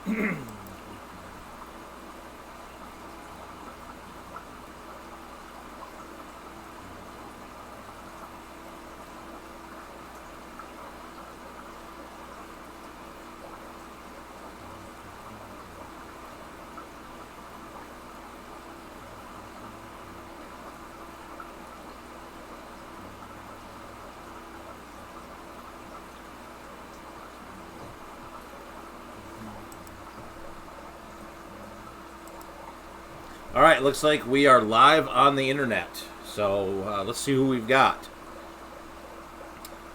All right, looks like we are live on the internet. So let's see who we've got.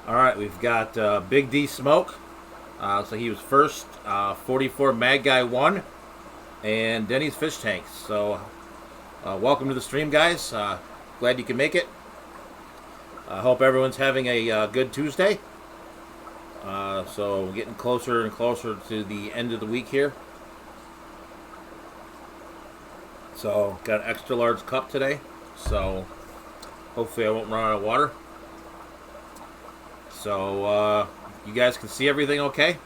All right, we've got Big D Smoke. So he was first. 44 Mad Guy 1. And Denny's Fish Tanks. So welcome to the stream, guys. Glad you can make it. I hope everyone's having a good Tuesday. So getting closer and closer to the end of the week here. So, got an extra large cup today. So, hopefully I won't run out of water. So, you guys can see everything okay?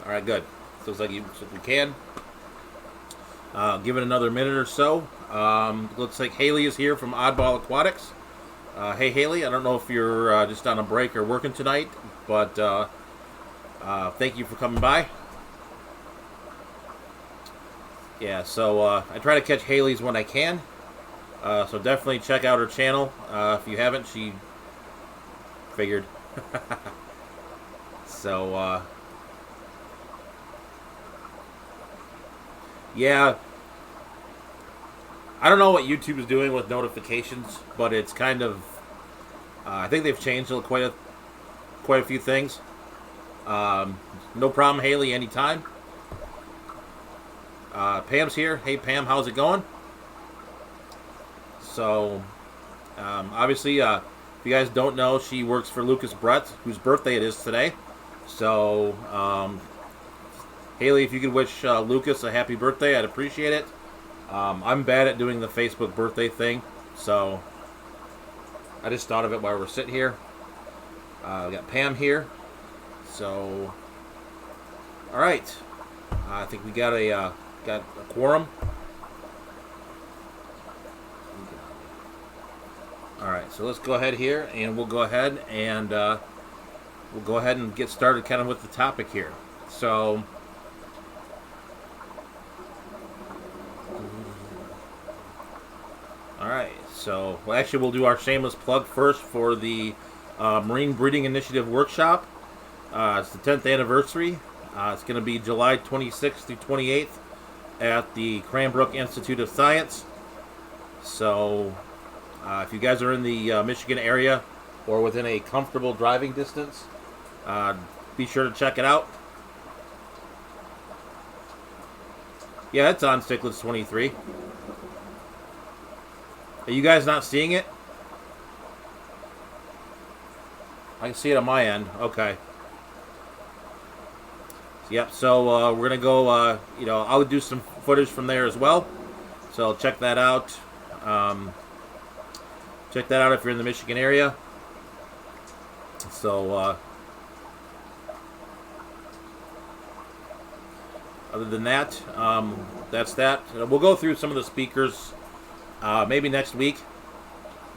Alright, good. Looks like we can. Give it another minute or so. Looks like Haley is here from Oddball Aquatics. Hey, Haley, I don't know if you're just on a break or working tonight, but thank you for coming by. Yeah, so I try to catch Haley's when I can. So definitely check out her channel. If you haven't, she figured. So, yeah. I don't know what YouTube is doing with notifications, but it's kind of... I think they've changed quite a few things. No problem, Haley, anytime. Pam's here. Hey, Pam, how's it going? So, obviously, if you guys don't know, she works for Lucas Brett, whose birthday it is today. So, Haley, if you could wish Lucas a happy birthday, I'd appreciate it. I'm bad at doing the Facebook birthday thing, so I just thought of it while we're sitting here. We got Pam here. So, all right. I think we got a quorum. All right, so let's go ahead here, and we'll go ahead and get started kind of with the topic here. So, all right, so actually we'll do our shameless plug first for the Marine Breeding Initiative Workshop. It's the 10th anniversary. It's going to be July 26th through 28th at the Cranbrook Institute of Science. So, if you guys are in the Michigan area or within a comfortable driving distance, be sure to check it out. Yeah, it's on Sticklets 23. Are you guys not seeing it? I can see it on my end. Okay. Yep, so we're going to go, I'll do some footage from there as well. So check that out. Check that out if you're in the Michigan area. So, other than that, that's that. We'll go through some of the speakers maybe next week.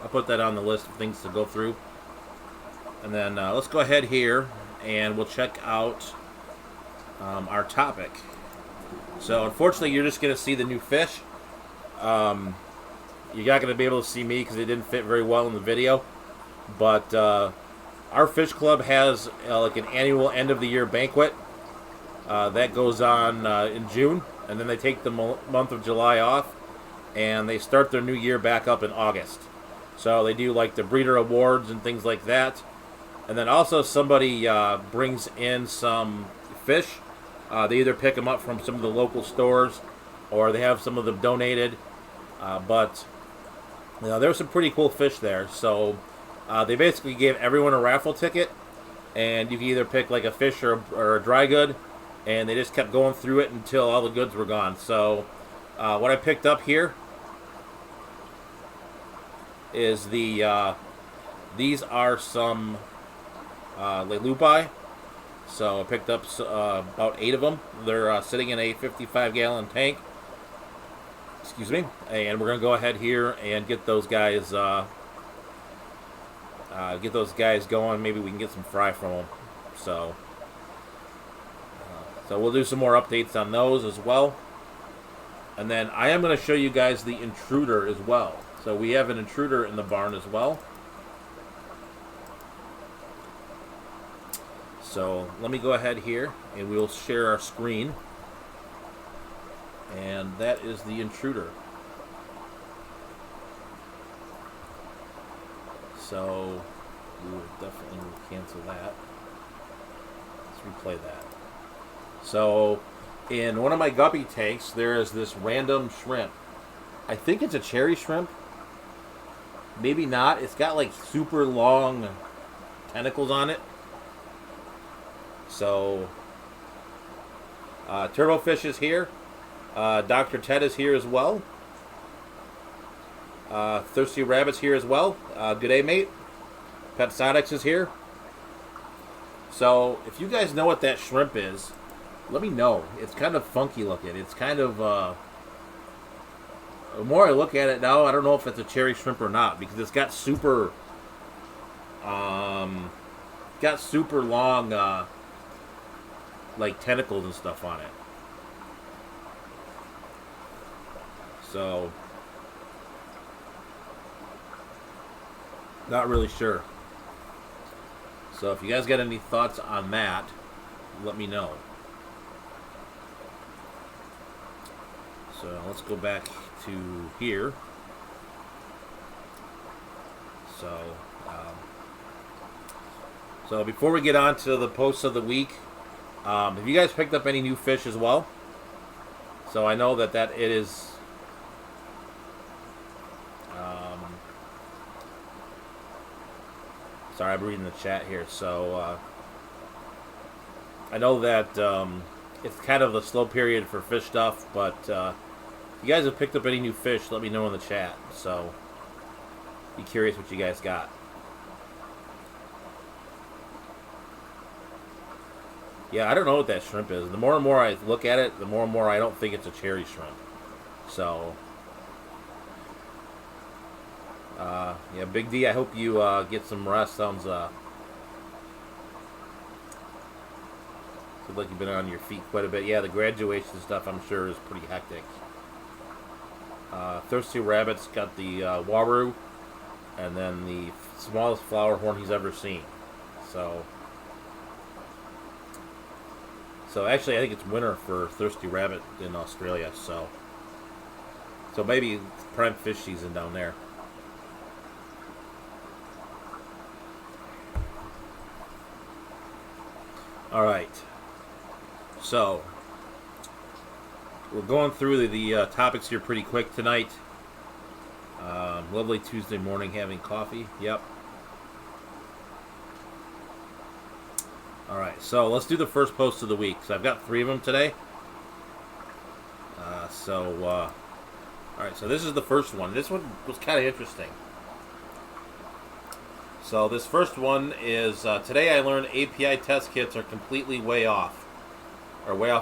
I'll put that on the list of things to go through. And then let's go ahead here and we'll check out our topic. So unfortunately you're just going to see the new fish. You're not going to be able to see me because it didn't fit very well in the video. But our fish club has like an annual end of the year banquet that goes on in June, and then they take the month of July off, and they start their new year back up in August. So they do like the breeder awards and things like that. And then also somebody brings in some fish. They either pick them up from some of the local stores or they have some of them donated. But there were some pretty cool fish there. So they basically gave everyone a raffle ticket, and you can either pick like a fish or a dry good, and they just kept going through it until all the goods were gone. So what I picked up here is these are some lelupi. So I picked up about 8 of them. They're sitting in a 55-gallon tank. Excuse me. And we're gonna go ahead here and get those guys going. Maybe we can get some fry from them. So we'll do some more updates on those as well. And then I am going to show you guys the Intruder as well. So we have an Intruder in the barn as well. So let me go ahead here and we'll share our screen. And that is the Intruder. So we will definitely cancel that. Let's replay that. So in one of my guppy tanks, there is this random shrimp. I think it's a cherry shrimp. Maybe not. It's got like super long tentacles on it. So Turbofish is here. Dr. Ted is here as well. Thirsty Rabbit's here as well. Good day, mate. Pet Sonics is here. So if you guys know what that shrimp is, let me know. It's kind of funky looking. It's kind of, the more I look at it now, I don't know if it's a cherry shrimp or not, because it's got super long, like tentacles and stuff on it. So, not really sure. So if you guys got any thoughts on that, let me know. So let's go back to here. So before we get on to the posts of the week, have you guys picked up any new fish as well? So I know that it is. Sorry, I'm reading the chat here. So I know that it's kind of a slow period for fish stuff, but if you guys have picked up any new fish, let me know in the chat. So, be curious what you guys got. Yeah, I don't know what that shrimp is. The more and more I look at it, the more and more I don't think it's a cherry shrimp. So, yeah, Big D, I hope you get some rest. Sounds like you've been on your feet quite a bit. Yeah, the graduation stuff, I'm sure, is pretty hectic. Thirsty Rabbit's got the Waru, and then the smallest flower horn he's ever seen. So actually, I think it's winter for Thirsty Rabbit in Australia. So maybe it's prime fish season down there. All right. So we're going through the topics here pretty quick tonight. Lovely Tuesday morning having coffee. Yep. All right, so let's do the first post of the week. So I've got 3 of them today. All right, so this is the first one. This one was kind of interesting. So this first one is, today I learned API test kits are completely way off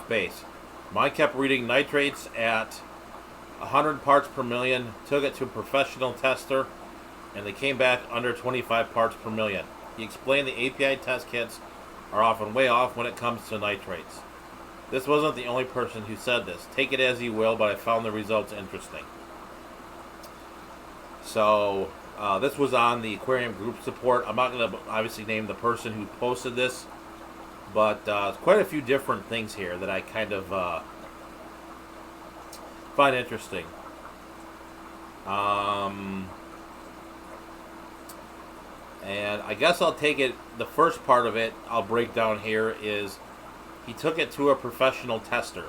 base. Mine kept reading nitrates at 100 parts per million, took it to a professional tester, and they came back under 25 parts per million. He explained the API test kits are often way off when it comes to nitrates. This wasn't the only person who said this. Take it as you will, but I found the results interesting. So, this was on the aquarium group support. I'm not going to obviously name the person who posted this, but quite a few different things here that I kind of find interesting. And I guess I'll take it, the first part of it I'll break down here is he took it to a professional tester.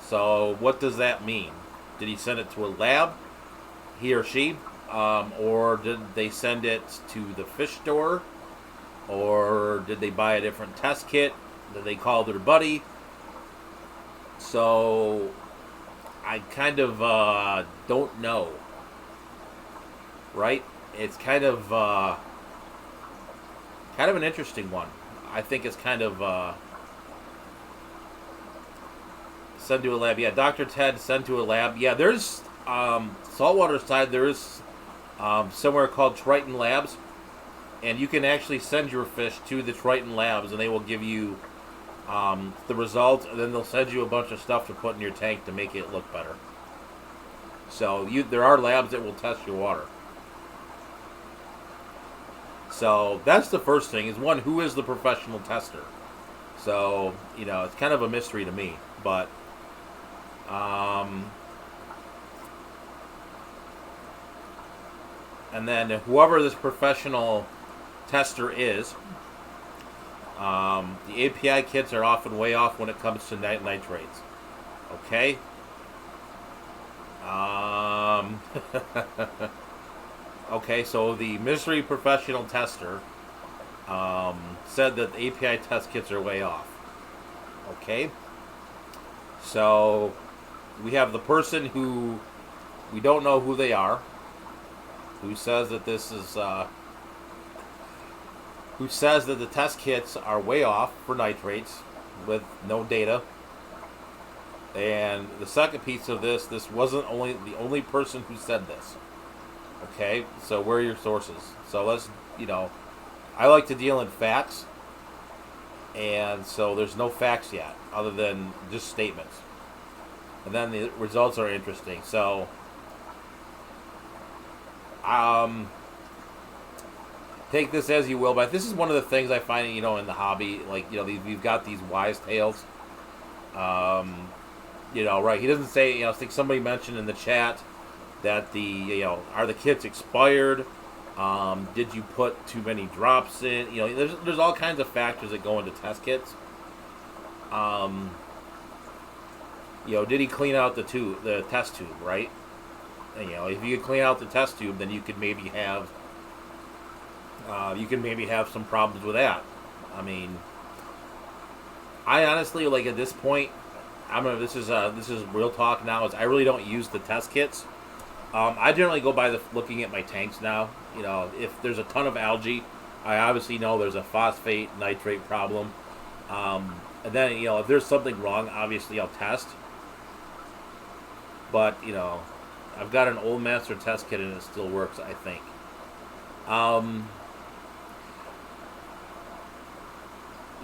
So what does that mean? Did he send it to a lab, he or she? Or did they send it to the fish store? Or did they buy a different test kit? Did they call their buddy? So I kind of don't know. Right? It's kind of an interesting one. I think it's kind of sent to a lab. Yeah, Dr. Ted sent to a lab. Yeah, there's saltwater side. There is somewhere called Triton Labs, and you can actually send your fish to the Triton Labs, and they will give you the results, and then they'll send you a bunch of stuff to put in your tank to make it look better. So there are labs that will test your water. So that's the first thing, is one, who is the professional tester? So, it's kind of a mystery to me. But, and then whoever this professional tester is, the API kits are often way off when it comes to nitrates. Okay? Okay, so the mystery professional tester said that the API test kits are way off. Okay? So we have the person who we don't know who they are, who says that this is who says that the test kits are way off for nitrates with no data. And the second piece of this wasn't the only person who said this. Okay, so where are your sources? So let's, I like to deal in facts, and so there's no facts yet, other than just statements. And then the results are interesting. So, take this as you will, but this is one of the things I find, in the hobby, like, we've got these wise tales. Right, he doesn't say, I think somebody mentioned in the chat that are the kits expired? Did you put too many drops in? There's all kinds of factors that go into test kits. Did he clean out the test tube, right? And, if you could clean out the test tube, then you could maybe have some problems with that. I mean, I honestly, like, at this point, this is real talk now. Is I really don't use the test kits. I generally go by looking at my tanks now. If there's a ton of algae, I obviously know there's a phosphate nitrate problem. And then, if there's something wrong, obviously I'll test. But, I've got an old master test kit and it still works, I think.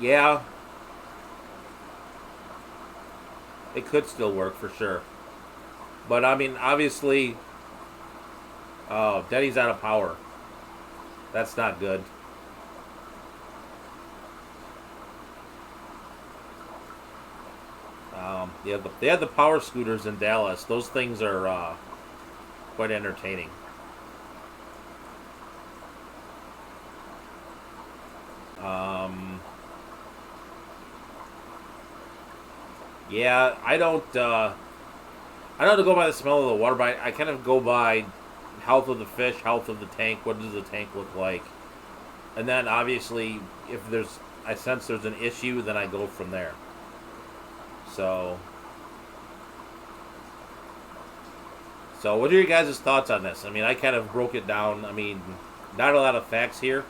Yeah. It could still work for sure. But, I mean, obviously, Denny's out of power. That's not good. They had the power scooters in Dallas. Those things are quite entertaining. Yeah, I don't go by the smell of the water, but I kind of go by health of the fish, health of the tank. What does the tank look like? And then obviously, if I sense there's an issue, then I go from there. So what are your guys' thoughts on this? I mean, I kind of broke it down. I mean, not a lot of facts here.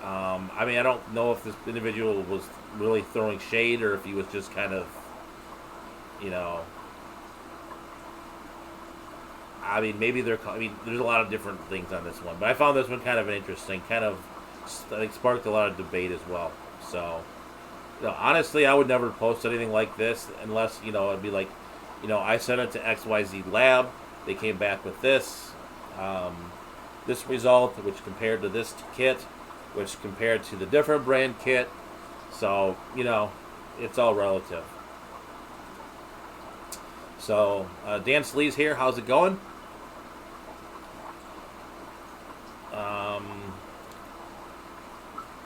I mean, I don't know if this individual was really throwing shade or if he was just kind of, I mean, there's a lot of different things on this one, but I found this one kind of interesting, I think sparked a lot of debate as well. So, honestly, I would never post anything like this unless, it'd be like, I sent it to XYZ Lab, they came back with this result, which compared to this kit, which compared to the different brand kit. So, it's all relative. So, Dan Slee's here. How's it going?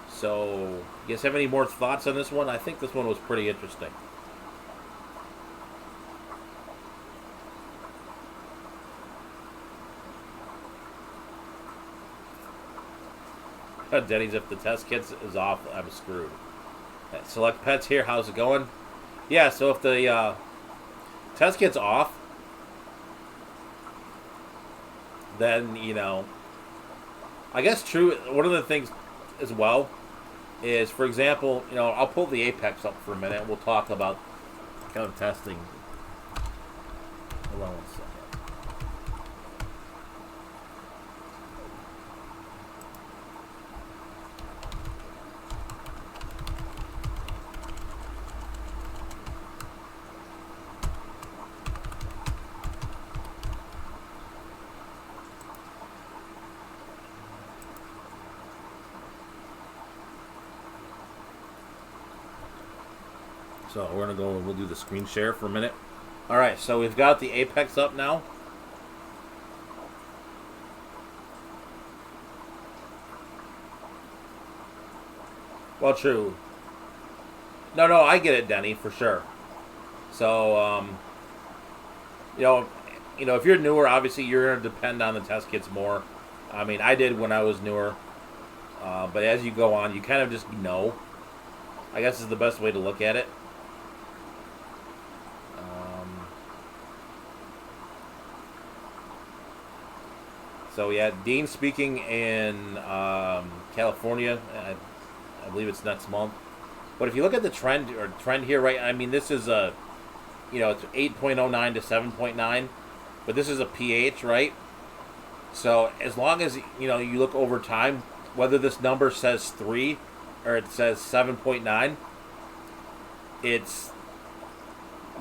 So, you guys have any more thoughts on this one? I think this one was pretty interesting. Denny's, if the test kit is off, I'm screwed. Select Pets here. How's it going? Yeah, so if the test kit's off, then, I guess true. One of the things as well is, for example, I'll pull the apex up for a minute. We'll talk about kind of testing. Hold on one second. So we're going to go and we'll do the screen share for a minute. All right, so we've got the apex up now. Well, true. No, I get it, Denny, for sure. So, if you're newer, obviously you're going to depend on the test kits more. I mean, I did when I was newer. But as you go on, you kind of just know. I guess is the best way to look at it. So yeah, Dean's speaking in California. I believe it's next month. But if you look at the trend here, right? I mean, this is it's 8.09 to 7.9, but this is a pH, right? So as long as you look over time, whether this number says 3 or it says 7.9, it's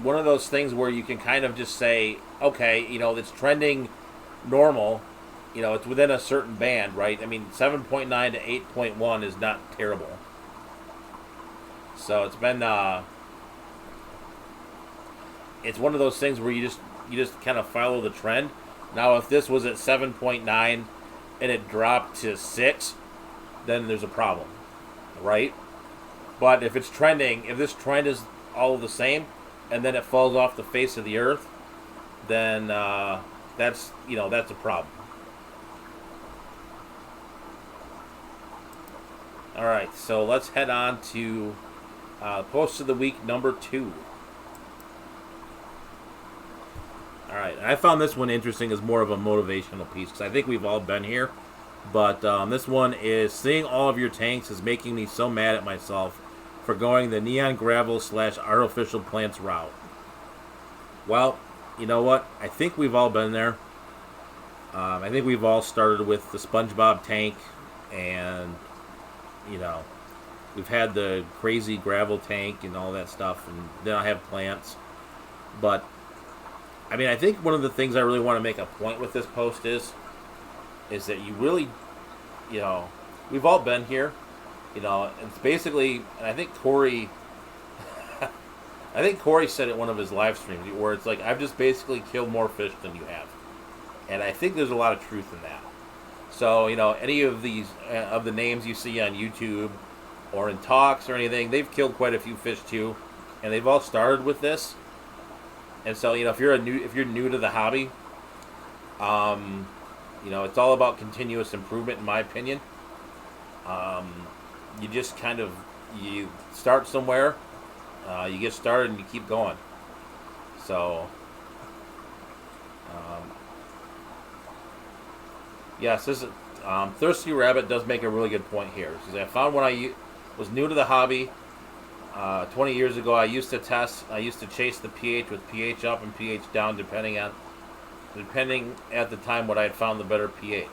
one of those things where you can kind of just say, okay, it's trending normal. It's within a certain band, right? I mean, 7.9 to 8.1 is not terrible. So it's been, it's one of those things where you just kind of follow the trend. Now, if this was at 7.9 and it dropped to 6, then there's a problem, right? But if it's trending, if this trend is all the same, and then it falls off the face of the earth, then that's a problem. All right, so let's head on to post of the week number 2. All right, and I found this one interesting as more of a motivational piece because I think we've all been here. But this one is, seeing all of your tanks is making me so mad at myself for going the neon gravel / artificial plants route. Well, you know what? I think we've all been there. I think we've all started with the SpongeBob tank, and we've had the crazy gravel tank and all that stuff, and then I have plants. But I mean, I think one of the things I really want to make a point with this post is that you really, we've all been here. It's basically, and I think Corey said it in one of his live streams where it's like, I've just basically killed more fish than you have. And I think there's a lot of truth in that. So, any of these, of the names you see on YouTube or in talks or anything, they've killed quite a few fish too. And they've all started with this. And so, if you're new to the hobby, it's all about continuous improvement, in my opinion. You just kind of, you start somewhere, you get started and you keep going. So, yes, this is, Thirsty Rabbit does make a really good point here. She says, I found when I was new to the hobby, 20 years ago, I used to chase the pH with pH up and pH down, depending at the time what I had found the better pH.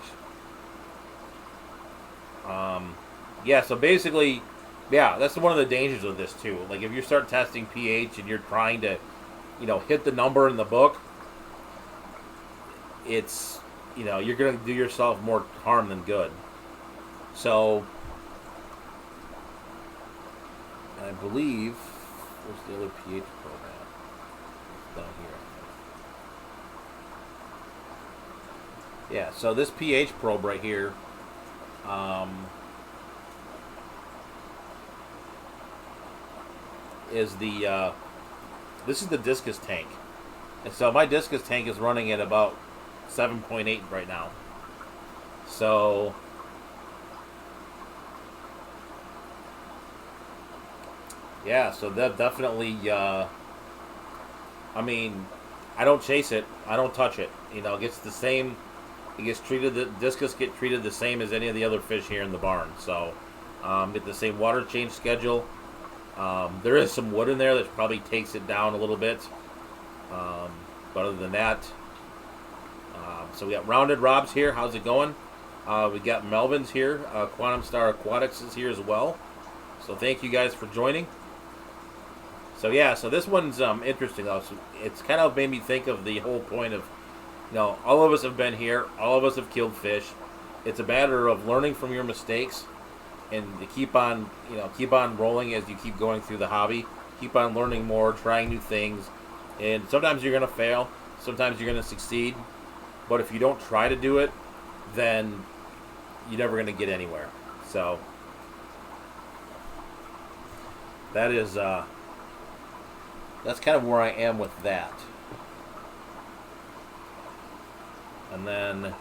So basically, that's one of the dangers of this too. Like if you start testing pH and you're trying to, hit the number in the book, it's, you're going to do yourself more harm than good. So, I believe, where's the other pH program? It's down here. Yeah, so this pH probe right here, is the, this is the discus tank. And so my discus tank is running at about 7.8 right now. So, yeah, so that definitely, I mean, I don't chase it. I don't touch it. It gets the same, it gets treated, the discus get treated the same as any of the other fish here in the barn. So, Get the same water change schedule. There is some wood in there that probably takes it down a little bit. But other than that, so we got Rounded Rob's here. How's it going? We got Melvin's here. Quantum Star Aquatics is here as well. So thank you guys for joining. So yeah, so this one's interesting though. So it's kind of made me think of the whole point of, all of us have been here. All of us have killed fish. It's a matter of learning from your mistakes and to keep on rolling as you keep going through the hobby. Keep on learning more, trying new things. And sometimes you're going to fail. Sometimes you're going to succeed. But if you don't try to do it, then you're never going to get anywhere. So that is that's kind of where I am with that. And then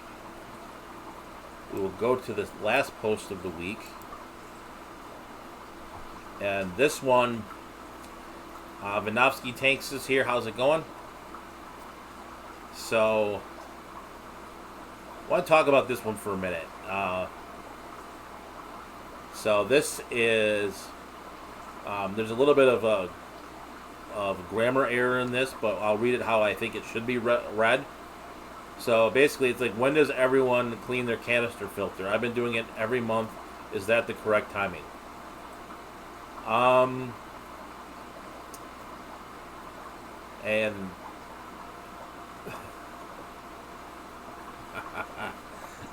we will go to this last post of the week. And this one, Vinovsky Tanks is here. How's it going? So, I want to talk about this one for a minute. So this is, there's a little bit of a grammar error in this, but I'll read it how I think it should be read. So basically, it's like, when does everyone clean their canister filter? I've been doing it every month. Is that the correct timing? And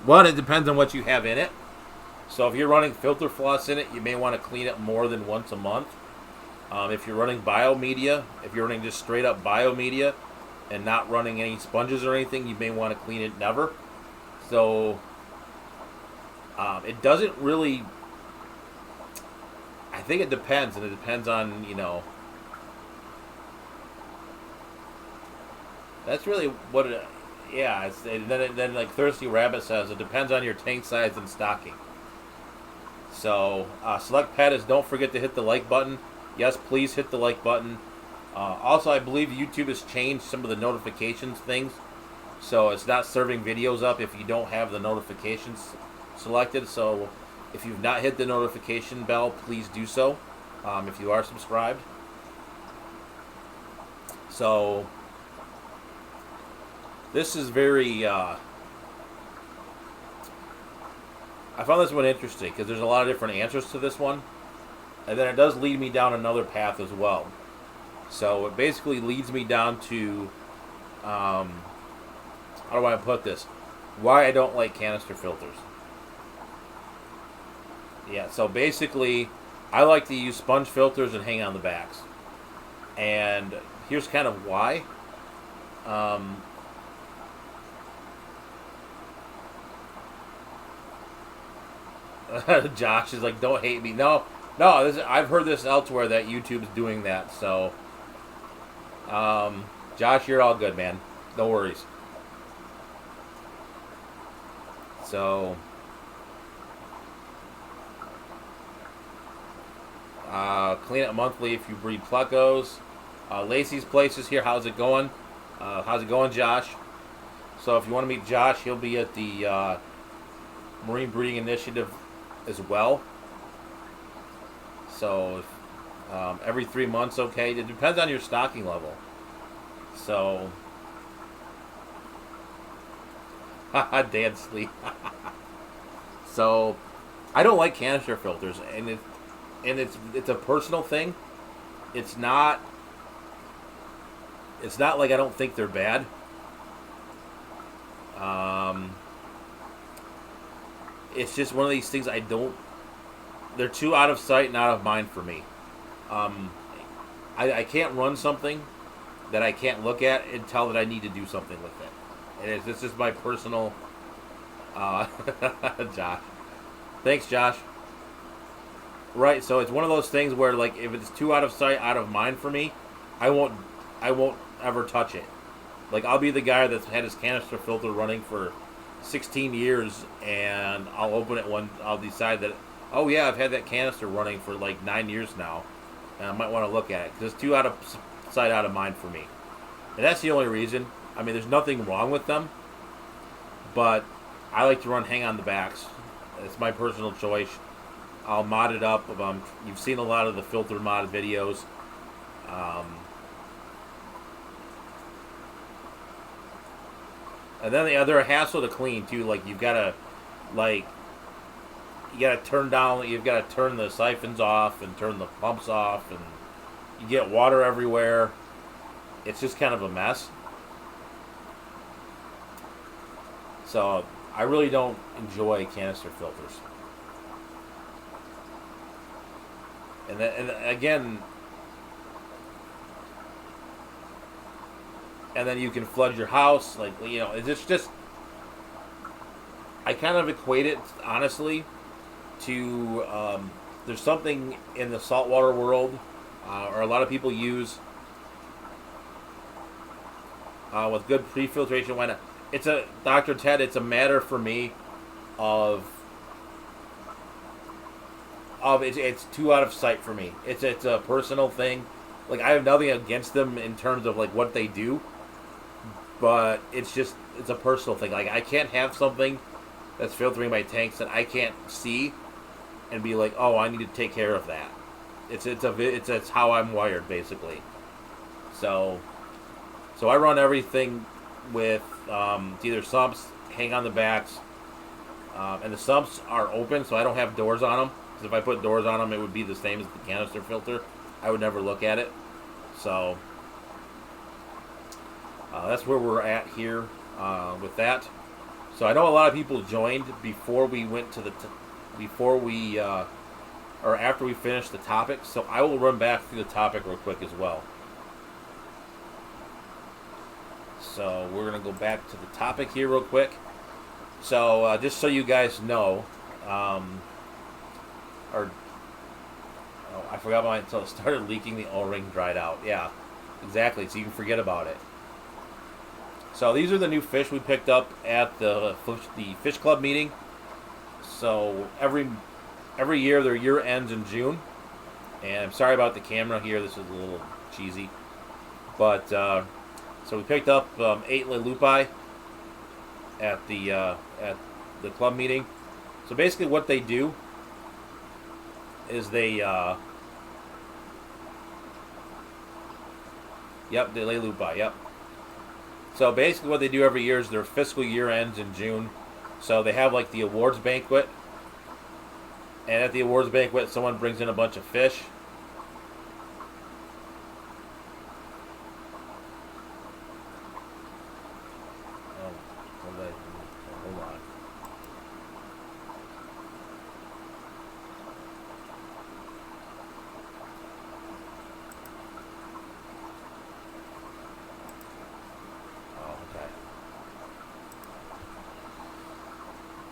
one, it depends on what you have in it. So if you're running filter floss in it, you may want to clean it more than once a month. If you're running biomedia, if you're running just straight up biomedia and not running any sponges or anything, you may want to clean it never. So it doesn't really, I think it depends, and it depends on, that's really what it, yeah, it's, then like Thirsty Rabbit says, it depends on your tank size and stocking. So, Select Pet is, don't forget to hit the like button. Yes, please hit the like button. Also, I believe YouTube has changed some of the notifications things. So, it's not serving videos up if you don't have the notifications selected. So, if you've not hit the notification bell, please do so if you are subscribed. So, this is very, I found this one interesting because there's a lot of different answers to this one. And then it does lead me down another path as well. So it basically leads me down to, how do I put this? Why I don't like canister filters. Yeah, so basically, I like to use sponge filters and hang on the backs. And here's kind of why. Josh is like, don't hate me. No, I've heard this elsewhere that YouTube's doing that. So, Josh, you're all good, man. No worries. So, clean it monthly if you breed plecos. Lacey's Place is here. How's it going? How's it going, Josh? So if you want to meet Josh, he'll be at the Marine Breeding Initiative as well. So every 3 months, okay. It depends on your stocking level. So, Dan Sleep. So, I don't like canister filters, and it's a personal thing. It's not like I don't think they're bad. It's just one of these things they're too out of sight and out of mind for me. I can't run something that I can't look at and tell that I need to do something with it. And it's just my personal, Josh. Thanks, Josh. Right, so it's one of those things where, like, if it's too out of sight, out of mind for me, I won't ever touch it. Like, I'll be the guy that's had his canister filter running for 16 years, and I'll open it I'll decide that, oh yeah, I've had that canister running for like 9 years now, and I might want to look at it, because it's too out of sight, out of mind for me. And that's the only reason. I mean, there's nothing wrong with them, but I like to run hang on the backs. It's my personal choice. I'll mod it up. You've seen a lot of the filter mod videos. Um, and then they're a hassle to clean too. Like like you gotta turn down. You've got to turn the siphons off and turn the pumps off, and you get water everywhere. It's just kind of a mess. So I really don't enjoy canister filters. And again, and then you can flood your house. Like, it's just I kind of equate it, honestly, to there's something in the saltwater world, or a lot of people use with good pre-filtration. Why not? It's a Dr. Ted. It's a matter for me of it's too out of sight for me. It's a personal thing. Like, I have nothing against them in terms of like what they do, but it's a personal thing. Like, I can't have something that's filtering my tanks that I can't see and be like, oh, I need to take care of that. It's how I'm wired, basically. So I run everything with either sumps, hang on the backs, and the sumps are open, so I don't have doors on them. Because if I put doors on them, it would be the same as the canister filter. I would never look at it. So that's where we're at here with that. So I know a lot of people joined before we went to or after we finished the topic. So I will run back through the topic real quick as well. So we're going to go back to the topic here real quick. So just so you guys know, I forgot mine until it started leaking. The O-ring dried out. Yeah, exactly. So you can forget about it. So these are the new fish we picked up at the Fish Club meeting. So every year, their year ends in June. And I'm sorry about the camera here. This is a little cheesy. But so we picked up 8 Lelupi at the club meeting. So basically, what they do is they they Lelupi. Yep. So basically, what they do every year is their fiscal year ends in June. So they have like the awards banquet, and at the awards banquet, someone brings in a bunch of fish. Hold on.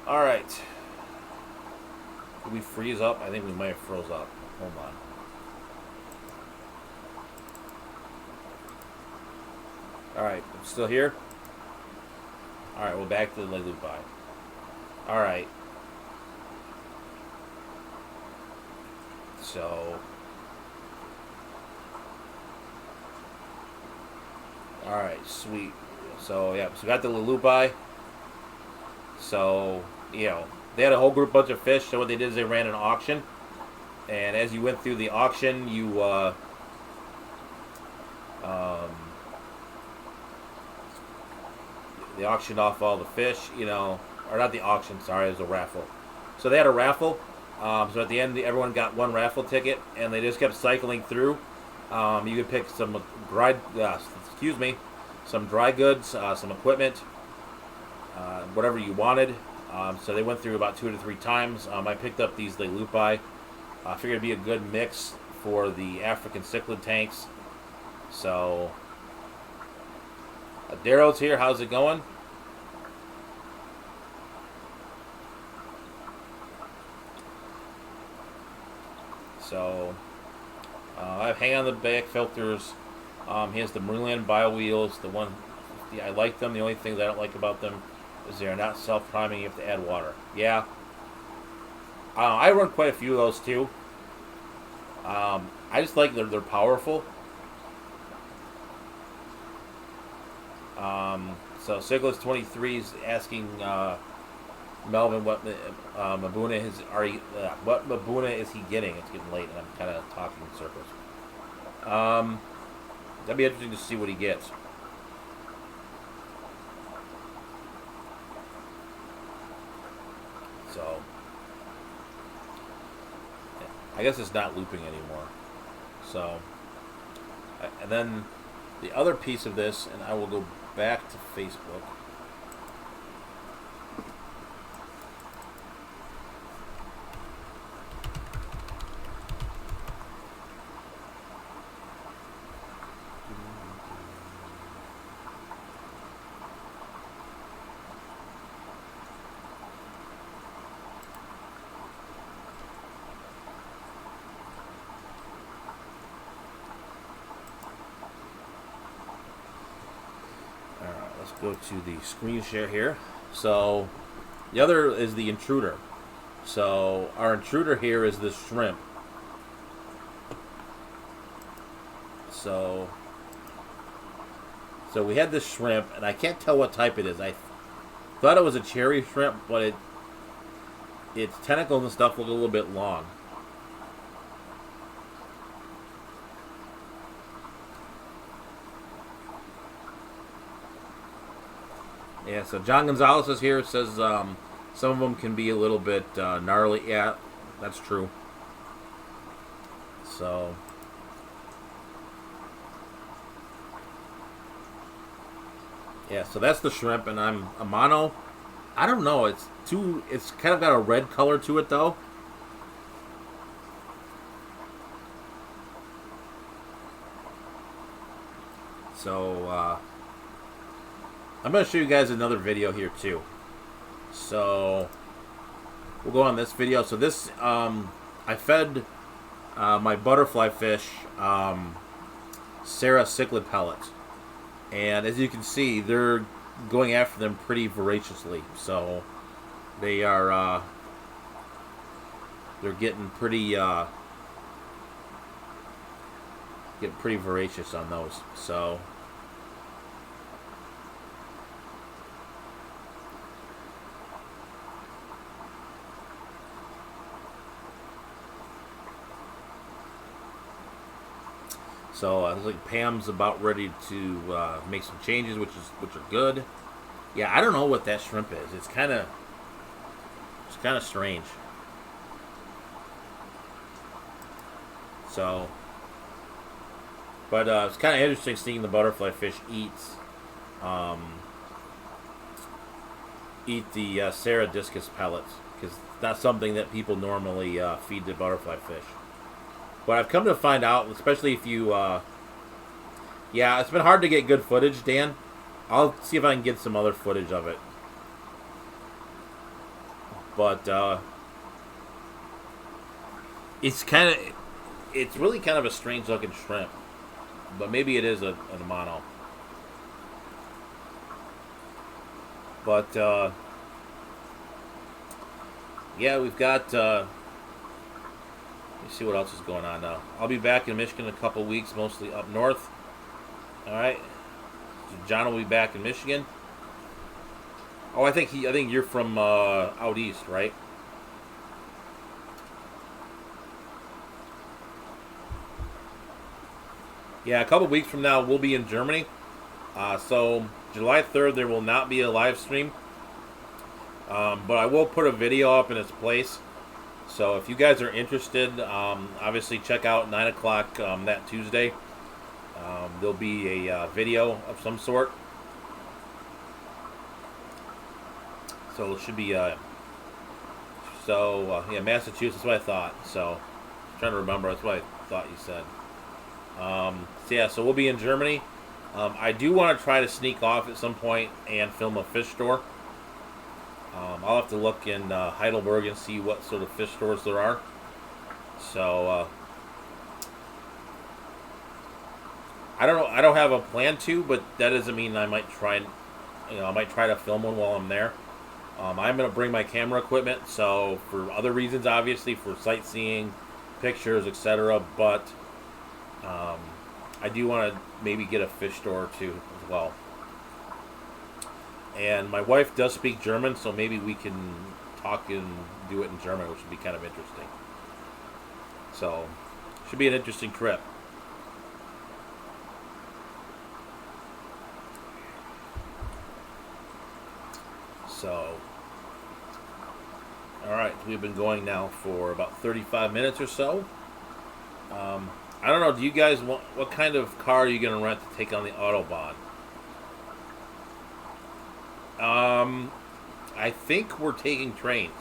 Alright. Did we freeze up? I think we might have froze up. Hold on. Alright, I'm still here? Alright, we're back to the Lelupi. Alright. So. Alright, sweet. So, yeah, so we got the Lelupi. So, they had a whole bunch of fish. So what they did is they ran an auction, and as you went through the auction, you they auctioned off all the fish, or not the auction. Sorry, it was a raffle. So they had a raffle. So at the end, everyone got one raffle ticket, and they just kept cycling through. You could pick some dry goods, some equipment. Whatever you wanted. So they went through about 2 to 3 times. I picked up these Lelupi. I figured it'd be a good mix for the African cichlid tanks. So, Darrow's here. How's it going? So, I have hang on the back filters. He has the Marineland bio wheels. I like them. The only thing that I don't like about them is they are not self-priming. You have to add water. Yeah. I run quite a few of those too. I just like they're powerful. So Siglis 23 is asking Melvin, what Mabuna what Mabuna is he getting? It's getting late, and I'm kind of talking in circles. That'd be interesting to see what he gets. So, I guess it's not looping anymore. So, and then the other piece of this, and I will go back to Facebook. Let's go to the screen share here. So the other is the intruder. So our intruder here is this shrimp. So we had this shrimp, and I can't tell what type it is. I thought it was a cherry shrimp, but its tentacles and stuff look a little bit long. Yeah, so John Gonzalez is here. Says some of them can be a little bit gnarly. Yeah, that's true. So, yeah, so that's the shrimp, and I'm a mono. I don't know. It's kind of got a red color to it, though. So, I'm going to show you guys another video here too. So we'll go on this video. So this, I fed my butterfly fish Sarah cichlid pellets, and as you can see, they're going after them pretty voraciously. So they are they're getting pretty voracious on those. So. So I think Pam's about ready to make some changes, which are good. Yeah, I don't know what that shrimp is. It's kind of strange. So, but it's kind of interesting seeing the butterfly fish eat the Sarah discus pellets, because that's something that people normally feed to butterfly fish. But I've come to find out, especially if you, yeah, it's been hard to get good footage, Dan. I'll see if I can get some other footage of it. But it's really kind of a strange looking shrimp. But maybe it is a mono. But yeah, we've got. Let's see what else is going on now. I'll be back in Michigan in a couple weeks, mostly up north. All right, so John will be back in Michigan. Oh, I think you're from out east, right? Yeah, a couple weeks from now we'll be in Germany. So July 3rd there will not be a live stream, but I will put a video up in its place. So if you guys are interested, obviously check out 9 o'clock that Tuesday. There'll be a video of some sort. So it should be, yeah, Massachusetts, that's what I thought. So I'm trying to remember, that's what I thought you said. So yeah, so we'll be in Germany. I do want to try to sneak off at some point and film a fish store. I'll have to look in Heidelberg and see what sort of fish stores there are. So I don't know. I don't have a plan to, but that doesn't mean I might try. I might try to film one while I'm there. I'm going to bring my camera equipment, so for other reasons, obviously, for sightseeing, pictures, etc. But I do want to maybe get a fish store or two as well. And my wife does speak German, so maybe we can talk and do it in German, which would be kind of interesting. So, should be an interesting trip. So, alright, we've been going now for about 35 minutes or so. I don't know, do you guys want, what kind of car are you going to rent to take on the Autobahn? I think we're taking trains.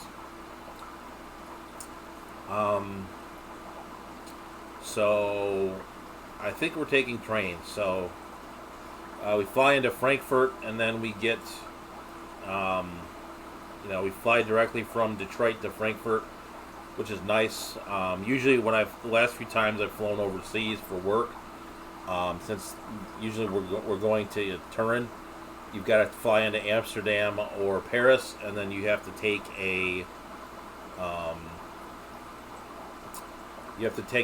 So, I think we're taking trains. So, we fly into Frankfurt, and then we get, we fly directly from Detroit to Frankfurt, which is nice. Usually, the last few times I've flown overseas for work, since usually we're going to Turin, you've got to fly into Amsterdam or Paris, and then you have to take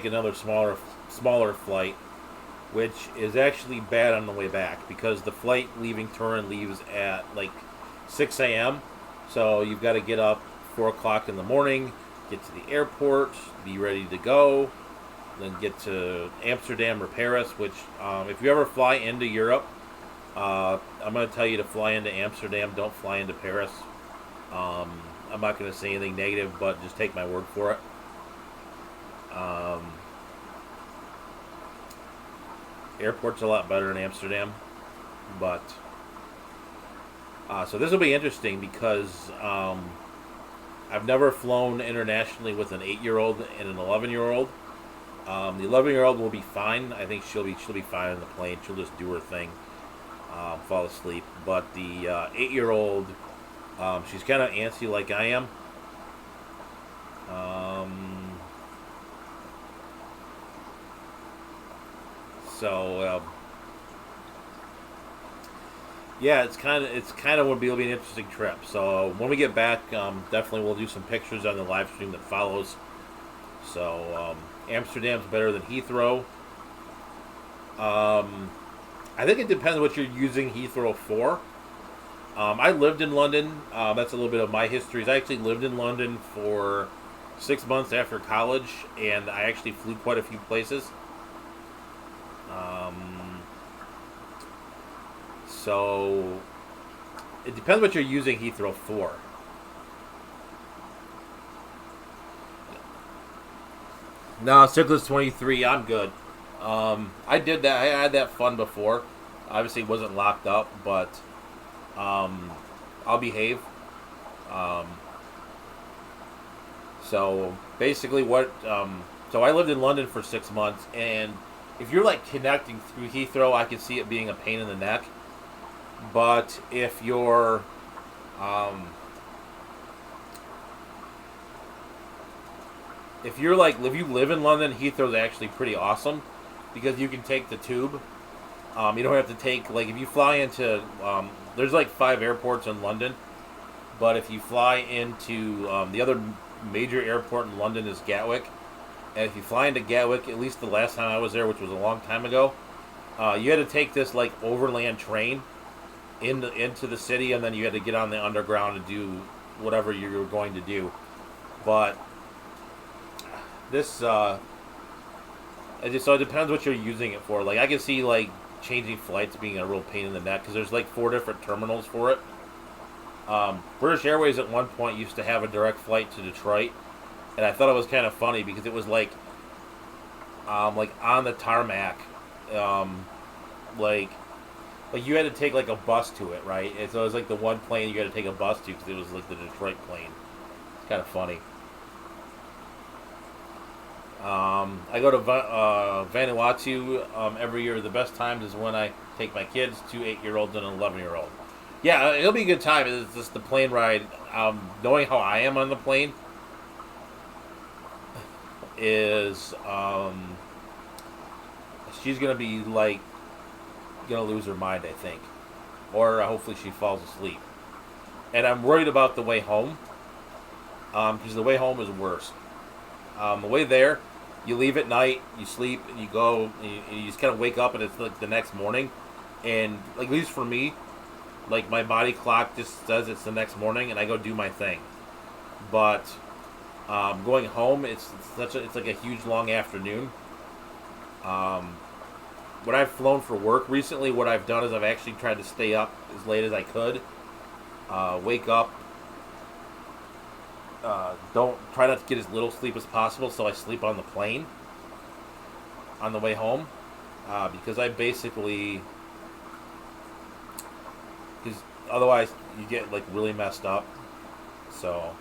another smaller flight, which is actually bad on the way back because the flight leaving Turin leaves at like 6 a.m. So you've got to get up 4 o'clock in the morning, get to the airport, be ready to go, then get to Amsterdam or Paris, which if you ever fly into Europe, I'm going to tell you to fly into Amsterdam, don't fly into Paris. I'm not going to say anything negative, but just take my word for it. Airport's a lot better in Amsterdam, but so this will be interesting because I've never flown internationally with an 8-year-old and an 11-year-old. The 11-year-old will be fine. I think she'll be fine on the plane. She'll just do her thing, fall asleep. But the 8-year-old, she's kind of antsy like I am. Yeah, it's kind of will be an interesting trip. So when we get back, definitely we'll do some pictures on the live stream that follows. So Amsterdam's better than Heathrow. I think it depends what you're using Heathrow for. I lived in London. That's a little bit of my history. I actually lived in London for 6 months after college, and I actually flew quite a few places. So it depends what you're using Heathrow for. No, Cyclist 23, I'm good. I did that. I had that fun before. Obviously, it wasn't locked up, but I'll behave. So basically, so I lived in London for 6 months, and if you're like connecting through Heathrow, I could see it being a pain in the neck. But if you're if you live in London, Heathrow's actually pretty awesome because you can take the tube. You don't have to take, like, if you fly into there's like 5 airports in London, but if you fly into the other major airport in London is Gatwick, and if you fly into Gatwick, at least the last time I was there, which was a long time ago, you had to take this like overland train into the city, and then you had to get on the underground and do whatever you were going to do. But this so it depends what you're using it for. Like, I can see like changing flights being a real pain in the neck because there's like 4 different terminals for it. British Airways at one point used to have a direct flight to Detroit, and I thought it was kind of funny because it was like on the tarmac, like you had to take like a bus to it, right? And so it was like the one plane you had to take a bus to because it was like the Detroit plane. It's kind of funny. I go to Vanuatu every year. The best times is when I take my kids, 2 8-year-olds and an 11-year-old. Yeah, it'll be a good time. It's just the plane ride. Knowing how I am on the plane is she's gonna be like gonna lose her mind, I think, or hopefully she falls asleep. And I'm worried about the way home because the way home is worse. The way there, you leave at night, you sleep, and you go, and you just kind of wake up, and it's like the next morning. And like, at least for me, like my body clock just says it's the next morning, and I go do my thing. but going home, it's like a huge long afternoon. Um, when I've flown for work recently, what I've done is I've actually tried to stay up as late as I could. Wake up. Don't try not to get as little sleep as possible, so I sleep on the plane on the way home. Because I basically, because otherwise you get like really messed up. So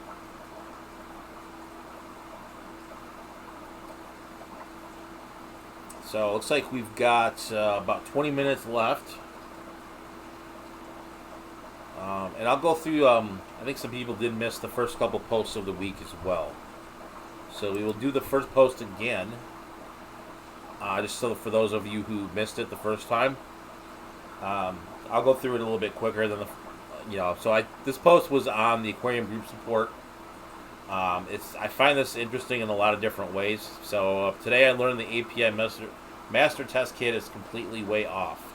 it looks like we've got about 20 minutes left. And I'll go through, I think some people did miss the first couple posts of the week as well. So we will do the first post again. Just so for those of you who missed it the first time. I'll go through it a little bit quicker than this post was on the aquarium group support. I find this interesting in a lot of different ways. So today I learned the API master test kit is completely way off.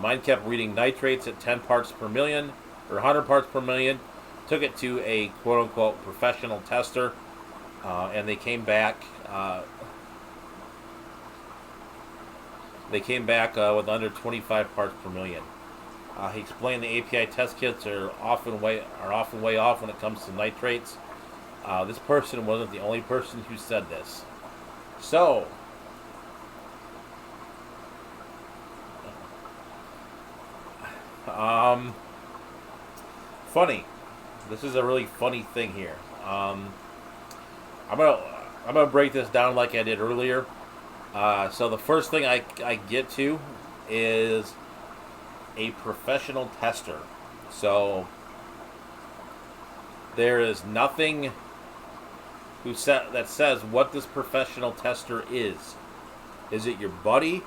Mine kept reading nitrates at 10 parts per million or 100 parts per million. Took it to a quote unquote professional tester, and they came back. With under 25 parts per million. He explained the API test kits are often way off when it comes to nitrates. This person wasn't the only person who said this. So, funny. This is a really funny thing here. I'm gonna break this down like I did earlier. So the first thing I get to is a professional tester. So there is nothing that says what this professional tester is. Is it your buddy?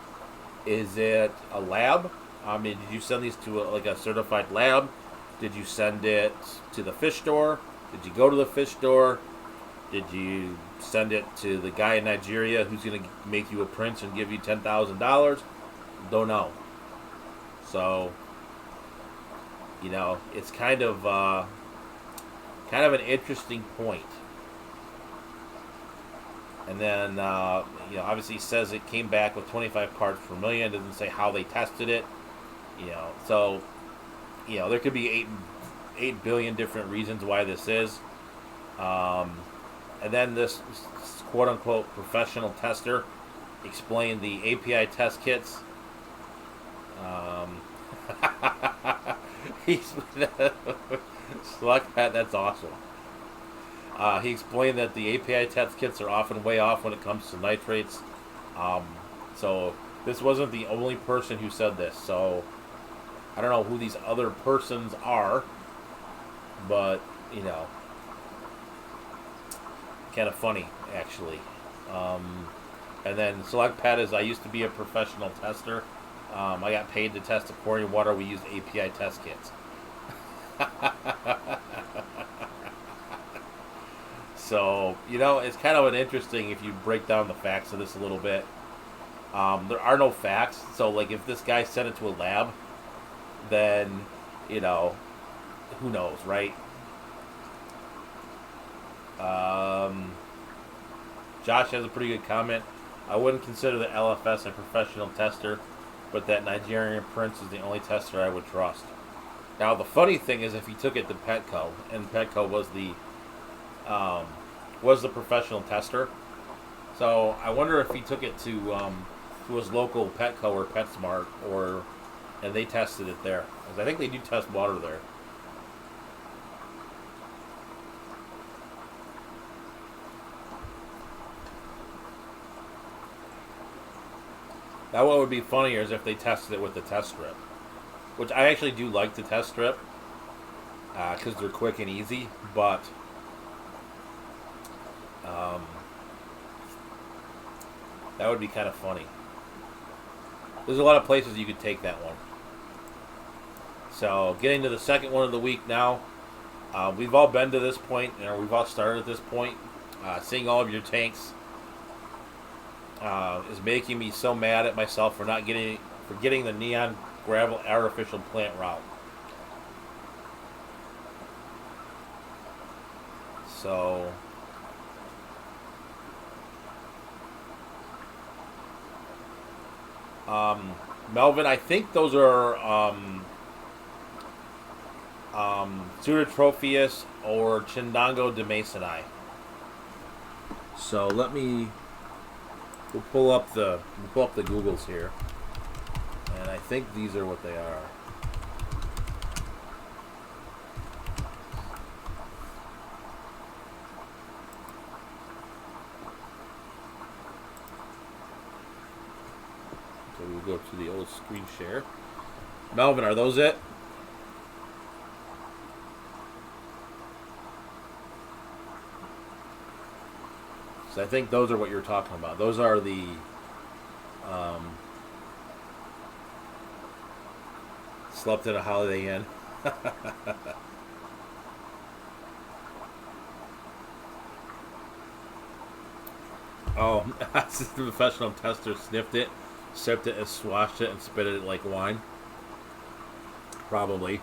Is it a lab? I mean, did you send these to a certified lab? Did you send it to the fish store? Did you go to the fish store? Did you send it to the guy in Nigeria who's going to make you a prince and give you $10,000? Don't know. So, it's kind of an interesting point. And then, obviously it says it came back with 25 parts per million. Doesn't say how they tested it. So, there could be 8 billion different reasons why this is. And then this quote-unquote professional tester explained the API test kits. Select that. That's awesome. He explained that the API test kits are often way off when it comes to nitrates. So this wasn't the only person who said this. So I don't know who these other persons are, but kind of funny, actually. And then Select Pet is, I used to be a professional tester. I got paid to test aquarium water. We used API test kits. So, it's kind of an interesting if you break down the facts of this a little bit. There are no facts. So, like, if this guy sent it to a lab, then, who knows, right? Josh has a pretty good comment. I wouldn't consider the LFS a professional tester, but that Nigerian prince is the only tester I would trust. Now, the funny thing is, if he took it to Petco, and Petco was the professional tester, so I wonder if he took it to his local Petco or PetSmart, and they tested it there, because I think they do test water there. Now, what would be funnier is if they tested it with the test strip, which I actually do like the test strip because they're quick and easy, but that would be kind of funny. There's a lot of places you could take that one. So, getting to the second one of the week now. We've all been to this point, or we've all started at this point. Seeing all of your tanks is making me so mad at myself for getting the neon gravel artificial plant route. So, Melvin, I think those are Pseudotropheus or Chindango de Masoni. So we'll pull up the Googles here, and I think these are what they are. So we'll go to the old screen share. Melvin, are those it? So I think those are what you're talking about. Those are the slept in a Holiday Inn. Oh, the professional tester sniffed it, sipped it, and swashed it and spit it like wine. Probably.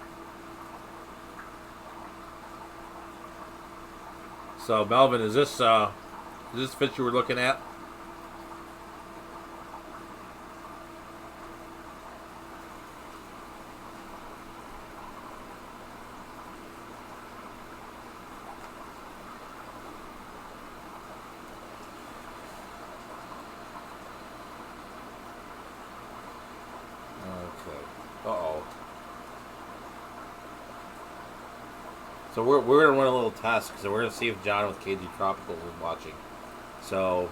So Melvin, is this fish you were looking at? Okay. Uh-oh. So we're going to run a little test, because we're going to see if John with KG Tropical is watching. So,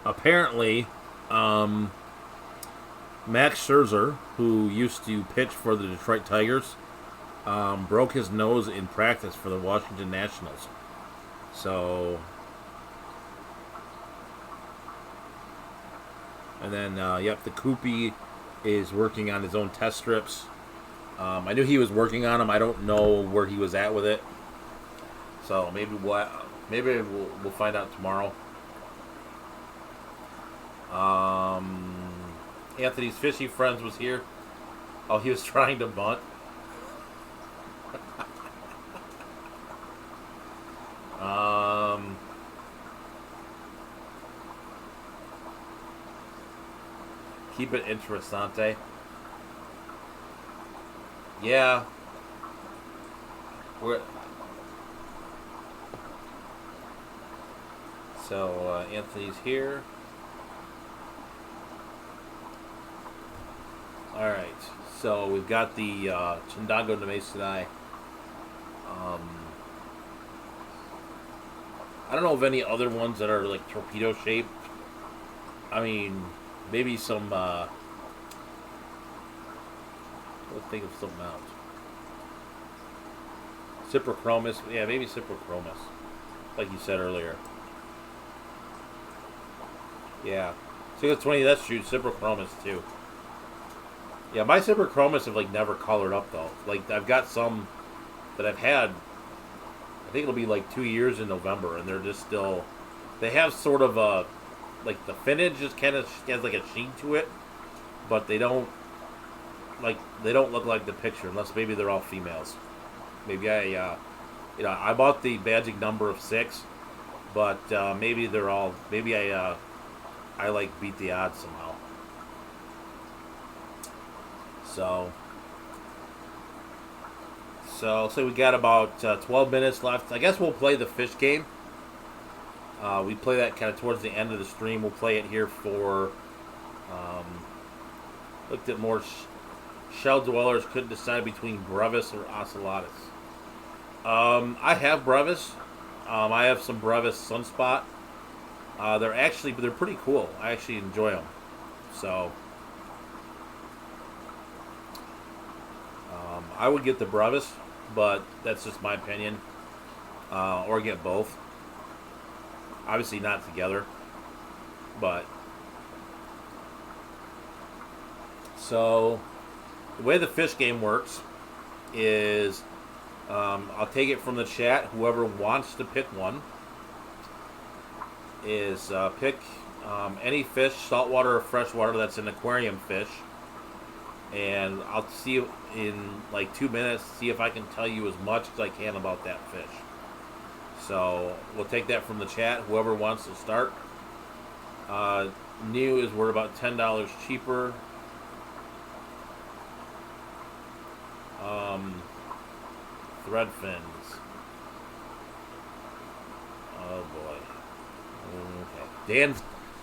apparently, Max Scherzer, who used to pitch for the Detroit Tigers, broke his nose in practice for the Washington Nationals. So, and then, the Koopy is working on his own test strips. I knew he was working on them. I don't know where he was at with it. So maybe we'll find out tomorrow. Anthony's fishy friends was here. Oh, he was trying to bunt. Keep it interessante. Yeah. So, Anthony's here. Alright. So, we've got the Chindango de Masoni. I don't know of any other ones that are like torpedo shaped. I mean, maybe some. Let's think of something else. Cyprochromis. Yeah, maybe Cyprochromis. Like you said earlier. Yeah. 620, that's true. Cyprochromis, too. Yeah, my Cyprochromis have, like, never colored up, though. Like, I've got some that I've had. I think it'll be, like, 2 years in November, and they're just still. They have sort of a. Like, the finnage just kind of has, like, a sheen to it. But they don't. Like, they don't look like the picture, unless maybe they're all females. Maybe I bought the magic number of 6, but maybe they're all. Maybe I like beat the odds somehow. So we got about 12 minutes left. I guess we'll play the fish game. We play that kind of towards the end of the stream. We'll play it here for. Looked at more. Shell dwellers couldn't decide between brevis or ocellatus. I have brevis. I have some brevis sunspot. They're pretty cool. I actually enjoy them. So, I would get the brevis, but that's just my opinion. Or get both. Obviously not together, but so the way the fish game works is I'll take it from the chat. Whoever wants to pick one is pick any fish, saltwater or freshwater, that's an aquarium fish, and I'll see in like 2 minutes, see if I can tell you as much as I can about that fish. So we'll take that from the chat. Whoever wants to start. New is worth about $10 cheaper. Thread fins. Oh boy. Okay.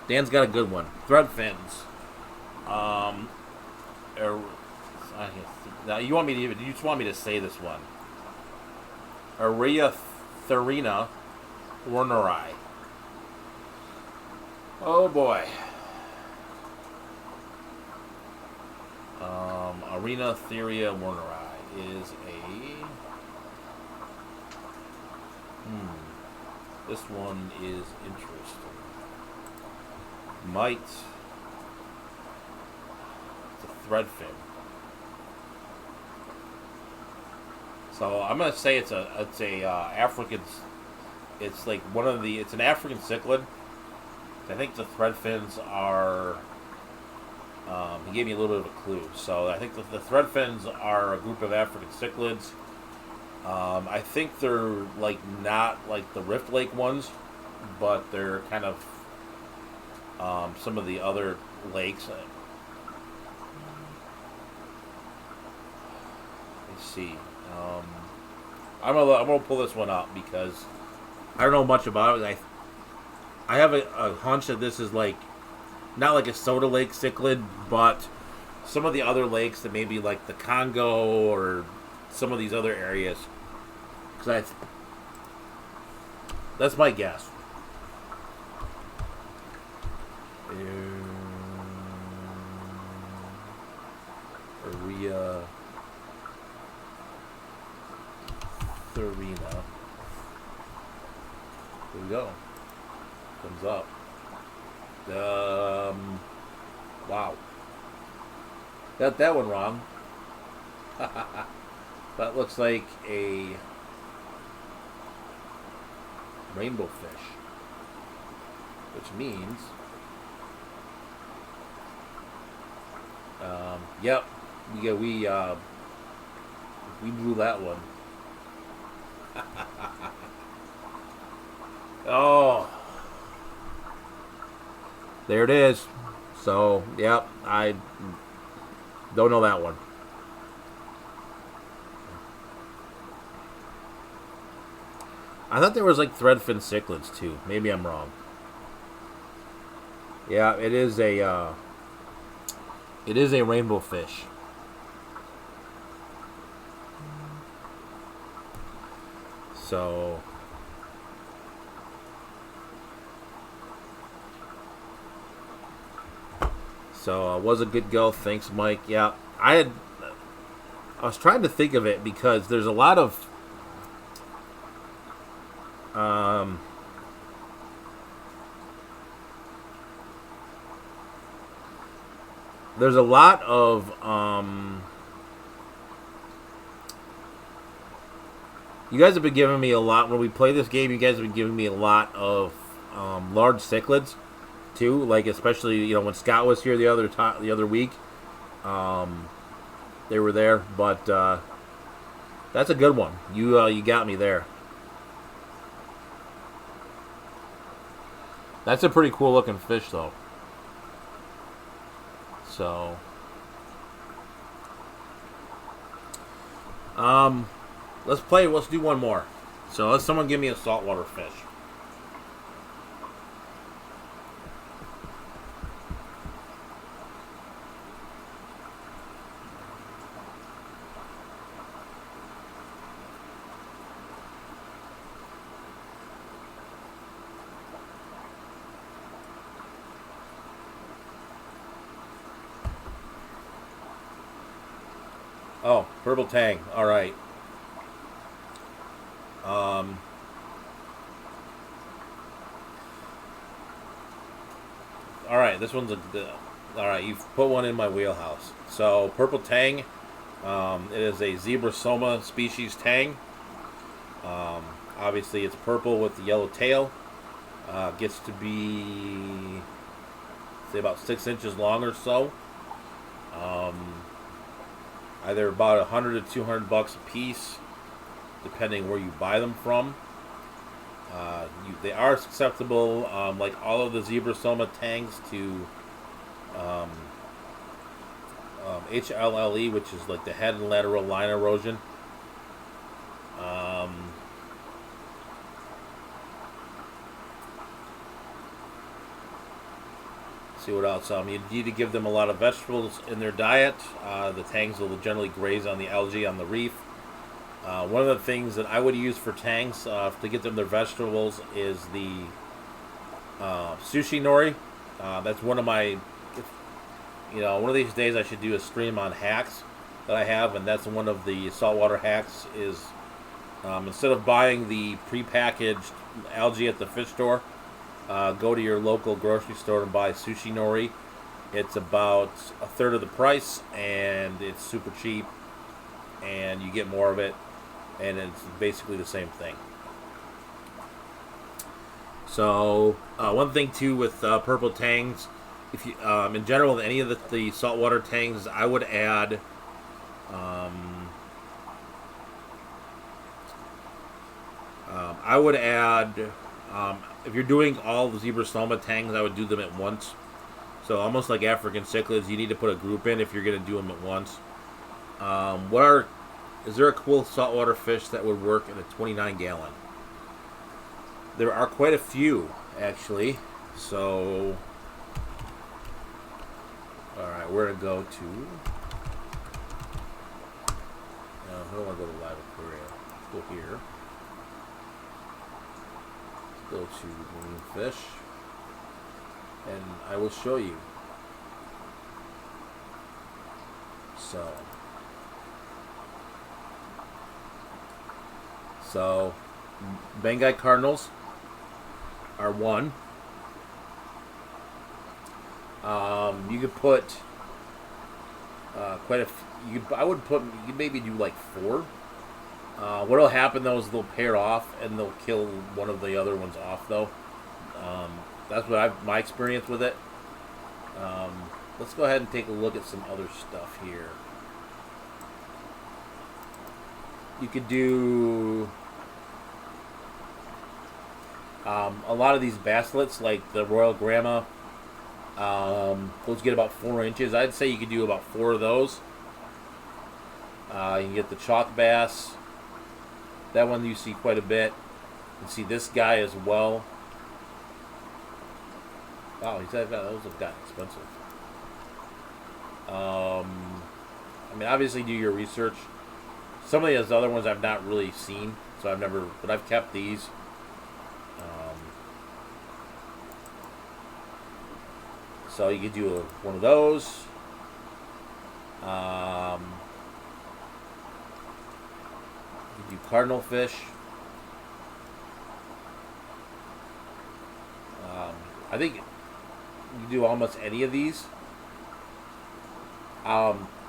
Dan's got a good one. Thread fins. Now you want me to? You just want me to say this one? Arethatherina warneri. Oh boy. Arethatherina warneri is a. This one is interesting. It's a thread fin. So I'm gonna say it's a African. It's like it's an African cichlid. I think the thread fins are. He gave me a little bit of a clue. So I think the thread fins are a group of African cichlids. I think they're like not like the Rift Lake ones, but they're kind of some of the other lakes. Let's see. I'm gonna pull this one up because I don't know much about it. I have a hunch that this is like not like a Soda Lake cichlid, but some of the other lakes that maybe like the Congo or some of these other areas. Because that's my guess. Arethatherina. Here we go. Comes up. Wow. Got that one wrong. That looks like a rainbow fish, which means, yep, we blew that one. Oh, there it is. So, yep, I don't know that one. I thought there was like threadfin cichlids too. Maybe I'm wrong. Yeah, it is a rainbow fish. So was a good go. Thanks, Mike. Yeah, I was trying to think of it because there's a lot of you guys have been giving me a lot when we play this game. You guys have been giving me a lot of large cichlids too, like especially when Scott was here the other week, they were there. But that's a good one. You got me there. That's a pretty cool looking fish, though. So, let's do one more. So let's someone give me a saltwater fish. Oh, purple tang. All right. All right. This one's all right. You've put one in my wheelhouse. So purple tang. It is a Zebrasoma species tang. Obviously, it's purple with the yellow tail. Gets to be say about 6 inches long or so. Either about 100 to 200 bucks a piece, depending where you buy them from. They are susceptible, like all of the zebra soma tangs, to um, HLLE, which is like the head and lateral line erosion. See what else? You need to give them a lot of vegetables in their diet. The tangs will generally graze on the algae on the reef. One of the things that I would use for tangs to get them their vegetables is the sushi nori. That's one of my, one of these days I should do a stream on hacks that I have, and that's one of the saltwater hacks is instead of buying the prepackaged algae at the fish store, go to your local grocery store and buy sushi nori. It's about a third of the price, and it's super cheap, and you get more of it, and it's basically the same thing. So one thing too with purple tangs, if you in general any of the saltwater tangs, I would add if you're doing all the zebra soma tangs, I would do them at once. So almost like African cichlids, you need to put a group in if you're going to do them at once. Is there a cool saltwater fish that would work in a 29 gallon? There are quite a few, actually. So, alright, we're going to go to... No, I don't want to go to live aquarium. Let's go here. Let's go to marine fish. And I will show you. So Bengai cardinals are one. You could put quite a few. You could maybe do like 4. What'll happen though is they'll pair off and they'll kill one of the other ones off though. That's what my experience with it. Let's go ahead and take a look at some other stuff here. You could do a lot of these basslettes, like the Royal Grandma. Those get about 4 inches. I'd say you could do about 4 of those. You can get the chalk bass. That one you see quite a bit. You can see this guy as well. Wow, those have gotten expensive. I mean, obviously do your research. Some of these other ones I've not really seen, so but I've kept these. So you could do one of those. You could do cardinal fish. I think you do almost any of these.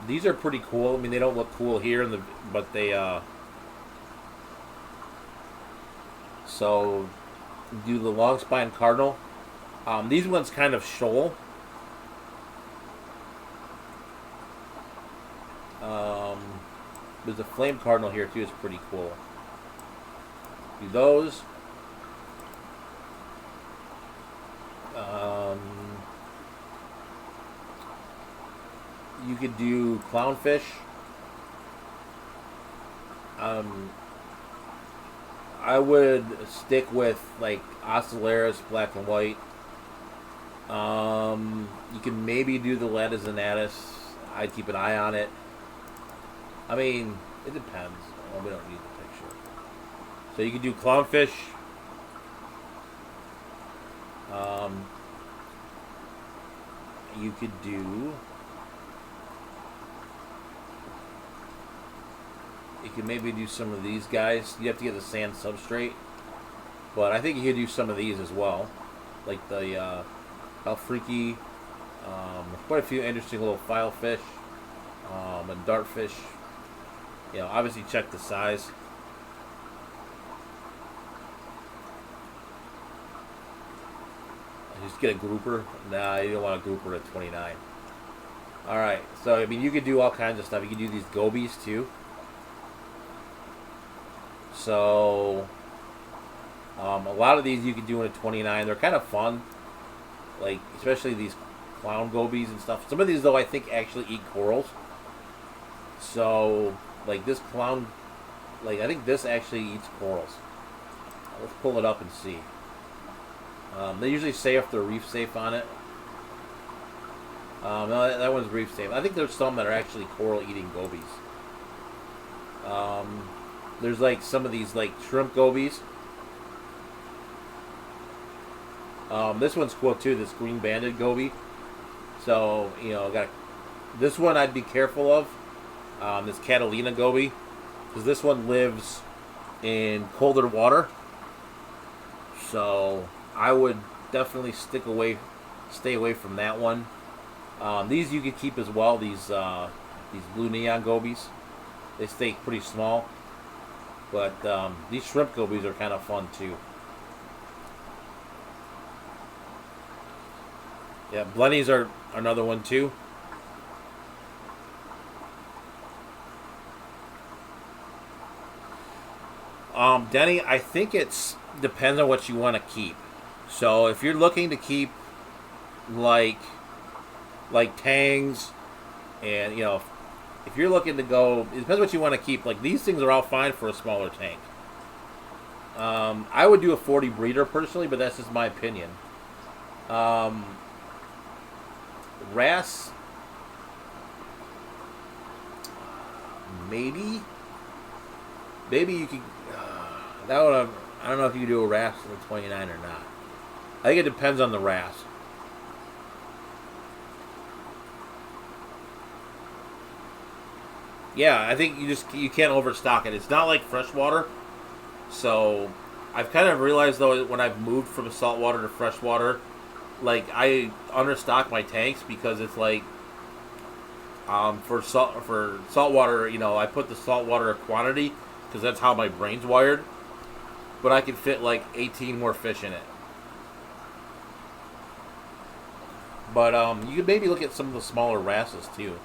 These are pretty cool. I mean, they don't look cool here, but they. So, do the long spine cardinal. These ones kind of shoal. There's a flame cardinal here too. It's pretty cool. Do those. You could do clownfish. I would stick with like Ocellaris, black and white. You can maybe do the Latizinatus. I'd keep an eye on it. I mean, it depends. Well, we don't need the picture. So you could do clownfish. You could do... You could maybe do some of these guys. You have to get the sand substrate. But I think you could do some of these as well. Like the Alfreaky. Quite a few interesting little filefish. And dartfish. You know, obviously check the size. Just get a grouper. Nah, you don't want a grouper at 29. All right. So I mean, you could do all kinds of stuff. You could do these gobies too. So a lot of these you could do in a 29. They're kind of fun, like especially these clown gobies and stuff. Some of these though I think actually eat corals. So like this clown, like I think this actually eats corals. Let's pull it up and see. They usually say if they're reef safe on it. No, that one's reef safe. I think there's some that are actually coral eating gobies. There's like some of these like shrimp gobies. This one's cool too. This green banded goby. So this one I'd be careful of. This Catalina goby, because this one lives in colder water. So I would definitely stay away from that one. These you could keep as well. These blue neon gobies, they stay pretty small. But these shrimp gobies are kind of fun too. Yeah, blennies are another one too. Denny, I think it's depends on what you want to keep. So if you're looking to keep like tangs, and if you're looking to go, it depends what you want to keep. Like these things are all fine for a smaller tank. I would do a 40 breeder personally, but that's just my opinion. Wrasse, maybe you could. That would. I don't know if you could do a wrasse in the 29 or not. I think it depends on the wrasse. Yeah, I think you can't overstock it. It's not like freshwater. So I've kind of realized though when I've moved from saltwater to freshwater, like I understock my tanks because it's like for saltwater, I put the saltwater quantity because that's how my brain's wired. But I can fit like 18 more fish in it. But you could maybe look at some of the smaller wrasses too.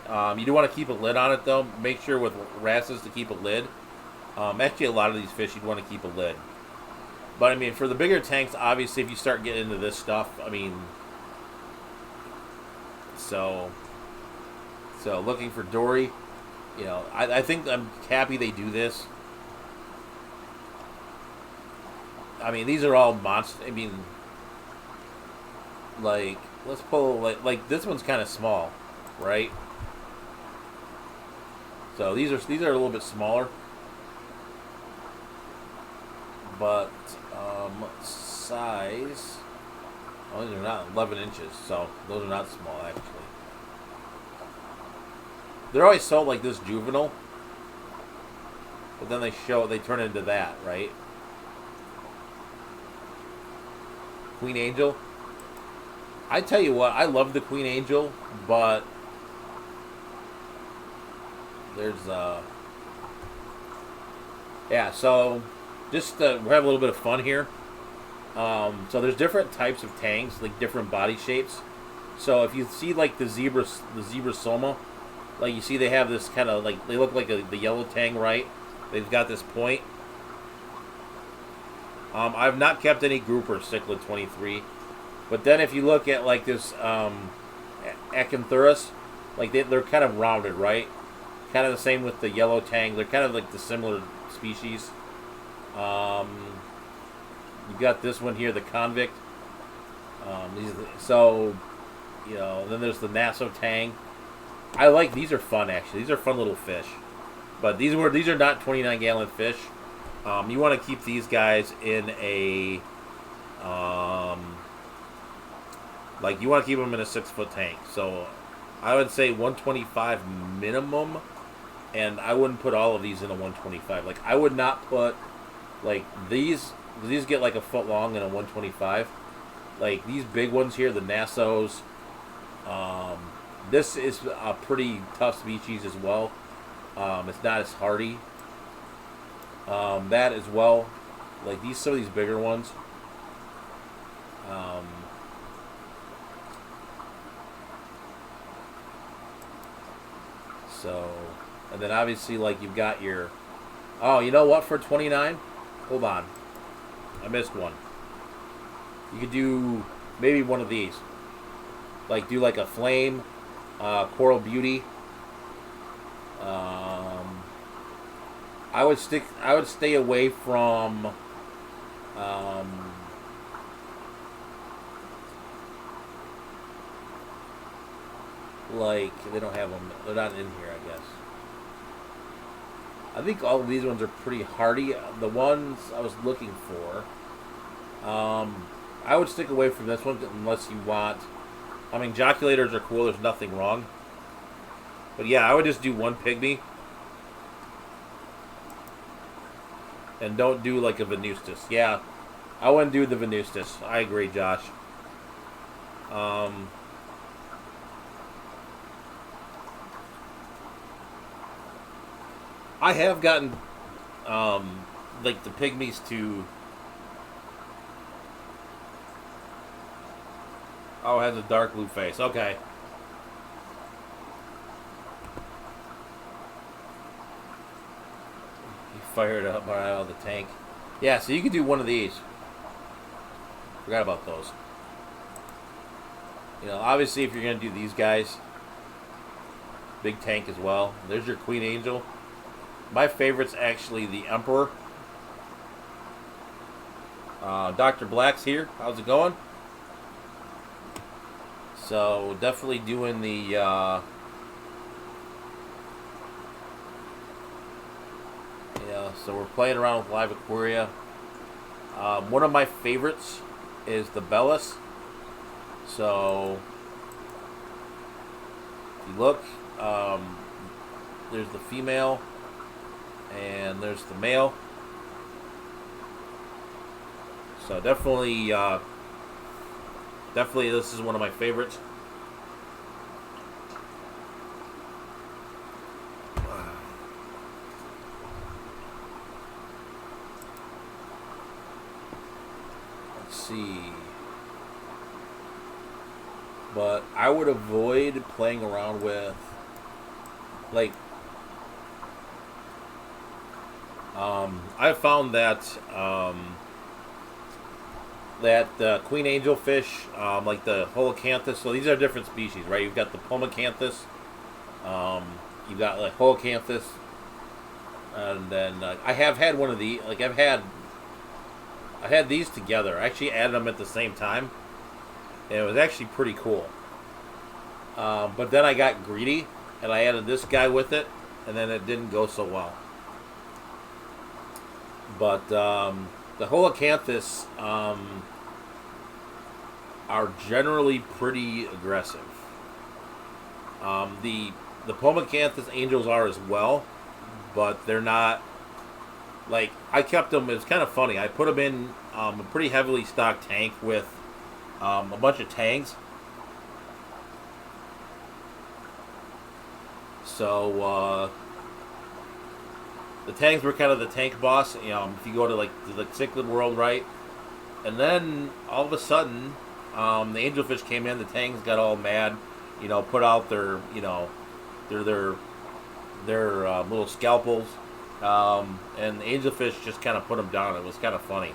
You do want to keep a lid on it though. Make sure with wrasses to keep a lid. Actually, a lot of these fish you'd want to keep a lid. But I mean, for the bigger tanks, obviously, if you start getting into this stuff, I mean, so looking for dory, I think I'm happy they do this. I mean, these are all monster. I mean, like let's pull like this one's kind of small, right? So these are a little bit smaller, but size. Oh, these are not 11 inches, so those are not small actually. They're always sold like this juvenile, but then they turn into that, right? Queen Angel. I tell you what, I love the Queen Angel, but there's yeah. So just we're having a little bit of fun here. So there's different types of tanks, like different body shapes. So if you see like the zebra soma, like you see they have this kind of like they look like the yellow tang, right? They've got this point. I've not kept any grouper cichlid 23, but then if you look at like this Acanthurus, like they're kind of rounded, right? Kind of the same with the yellow tang. They're kind of like the similar species. You got this one here, the convict. Then there's the Nassau tang. I like these. Are fun actually. These are fun little fish, but these are not 29-gallon fish. You want to keep these guys in a you want to keep them in a 6-foot tank. So I would say 125 minimum, and I wouldn't put all of these in a 125. Like I would not put like these get like a foot long in a 125. Like these big ones here, the Nassaus. This is a pretty tough species as well. It's not as hardy. That as well, like some of these bigger ones. So, and then obviously, like, you've got your... Oh, you know what, for 29? Hold on. I missed one. You could do maybe one of these. Like, do like a flame, coral beauty. I would stay away from... like, they don't have them. They're not in here, I guess. I think all of these ones are pretty hardy. The ones I was looking for, I would stick away from this one unless you want. I mean, joculators are cool. There's nothing wrong. But yeah, I would just do one pygmy. And don't do like a Venustus. Yeah, I wouldn't do the Venustus. I agree, Josh. I have gotten, like, the pygmies to... Oh, it has a dark blue face. Okay. He fired up right out of the tank. Yeah, so you could do one of these. Forgot about those. You know, obviously, if you're going to do these guys, big tank as well. There's your Queen Angel. My favorite's actually the Emperor. Dr. Black's here. How's it going? So, definitely doing the... yeah, so we're playing around with Live Aquaria. One of my favorites is the Bellis. So, if you look, there's the female, and there's the male. So definitely, definitely this is one of my favorites. Let's see. But I would avoid playing around with, like, I found that Queen Angel fish, like the holocanthus. So these are different species, right? You've got the pomacanthus, you've got like holocanthus, and then I have had one of the I had these together. I actually added them at the same time, and it was actually pretty cool. But then I got greedy, and I added this guy with it, and then it didn't go so well. But the holocanthus are generally pretty aggressive. The pomacanthus angels are as well, but they're not. Like, I kept them. It's kind of funny. I put them in a pretty heavily stocked tank with a bunch of tangs. So the tangs were kind of the tank boss. You know, if you go to like the cichlid world, right? And then all of a sudden, the angelfish came in. The tangs got all mad. You know, put out their their little scalpels, and the angelfish just kind of put them down. It was kind of funny.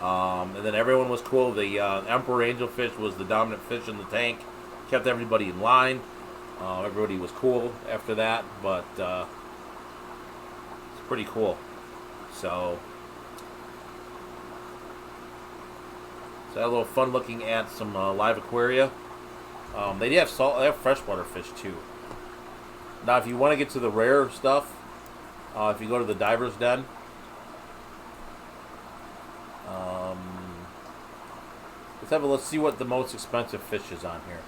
And then everyone was cool. The emperor angelfish was the dominant fish in the tank. Kept everybody in line. Everybody was cool after that, but it's pretty cool. So I had a little fun looking at some live aquaria. They have they have freshwater fish too. Now, if you want to get to the rare stuff, if you go to the diver's den, let's see what the most expensive fish is on here.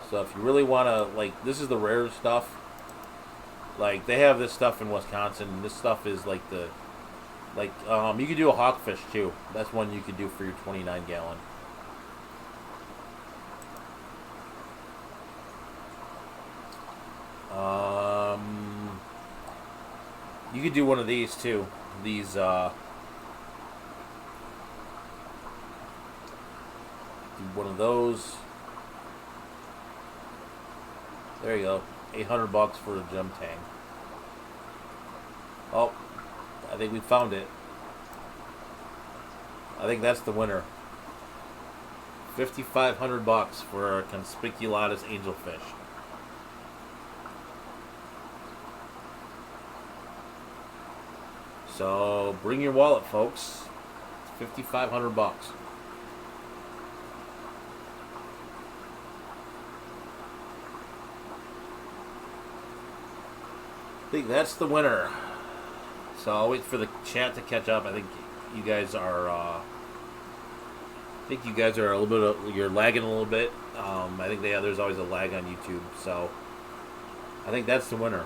So if you really want to, like, this is the rare stuff. Like, they have this stuff in Wisconsin, and this stuff is like you could do a hawkfish too. That's one you could do for your 29 gallon. You could do one of these too. These do one of those. There you go. $800 for a gem tang. Oh, I think we found it. I think that's the winner. $5,500 for a conspicuous angelfish. So bring your wallet, folks. It's $5,500. I think that's the winner. So I'll wait for the chat to catch up. I think you guys are. I think you guys are a little bit. You're lagging a little bit. I think there's always a lag on YouTube. So I think that's the winner.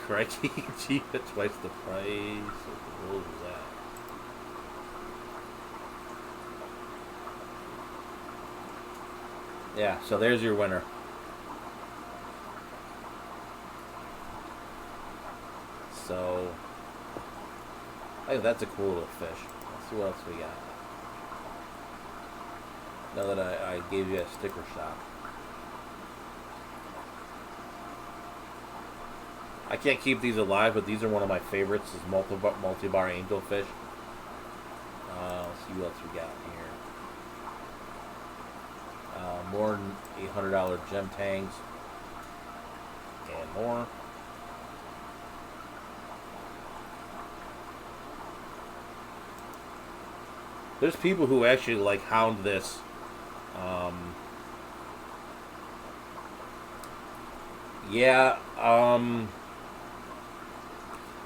Crikey, cheap at twice the price. What was that? Yeah, so there's your winner. So, I think that's a cool little fish. Let's see what else we got. Now that I gave you a sticker shock. I can't keep these alive, but these are one of my favorites. Is multi-bar angelfish. Let's see what else we got here. More than $800 gem tangs. And more. There's people who actually like hound this. Yeah.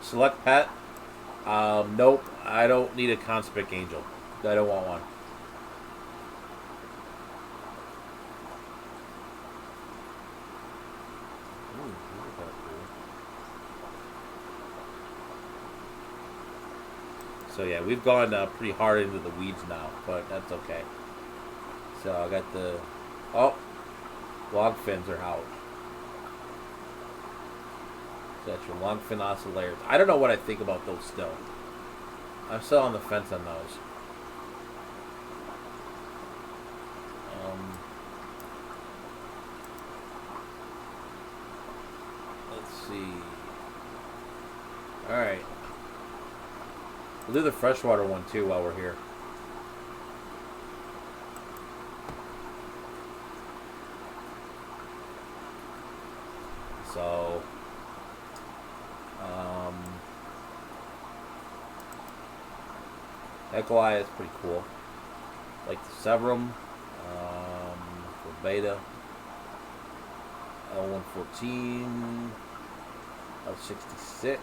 Select pet. Nope. I don't need a conspic angel. I don't want one. So yeah, we've gone pretty hard into the weeds now, but that's okay. So I got the log fins are out. So that's your longfin oscillators. I don't know what I think about those still. I'm still on the fence on those. Let's see. All right. We'll do the freshwater one too while we're here. So, Echo-Eye is pretty cool. Like the Severum, for beta, L114, L66,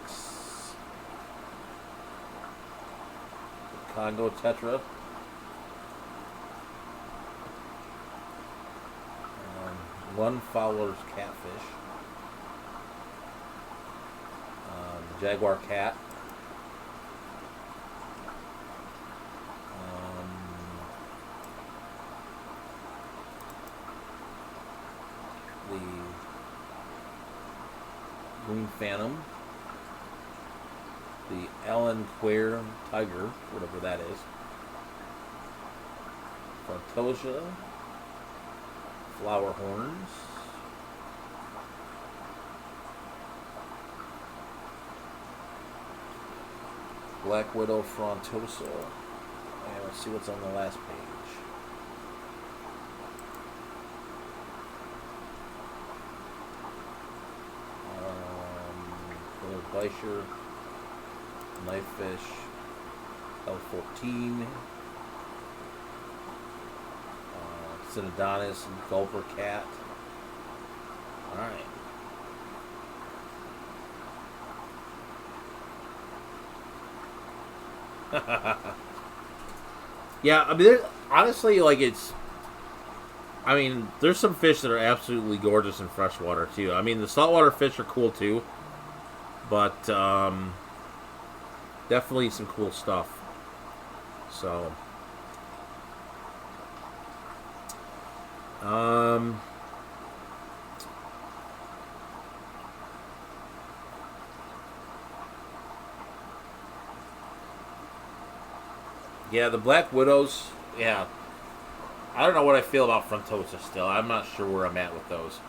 the Congo Tetra, One Fowler's Catfish, Jaguar Cat, the Green Phantom, the Alan Quare Tiger, whatever that is, Frontosia, Flower Horns, Black Widow Frontosa, and let's see what's on the last page. Glacier, Knifefish, L14, Synodontis, and Gulper Cat. Alright. Yeah, I mean, honestly, like, it's... I mean, there's some fish that are absolutely gorgeous in freshwater, too. I mean, the saltwater fish are cool, too. But, definitely some cool stuff. So, Yeah, the Black Widows. Yeah, I don't know what I feel about Frontosa still. I'm not sure where I'm at with those.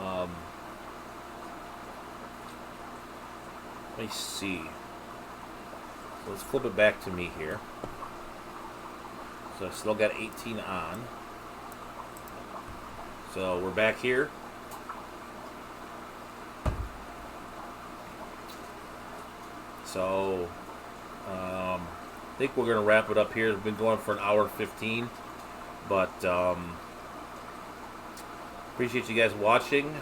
Um, let me see. So let's flip it back to me here. So I still got 18 on. So we're back here. So I think we're going to wrap it up here. It's been going for an hour and 15. But appreciate you guys watching.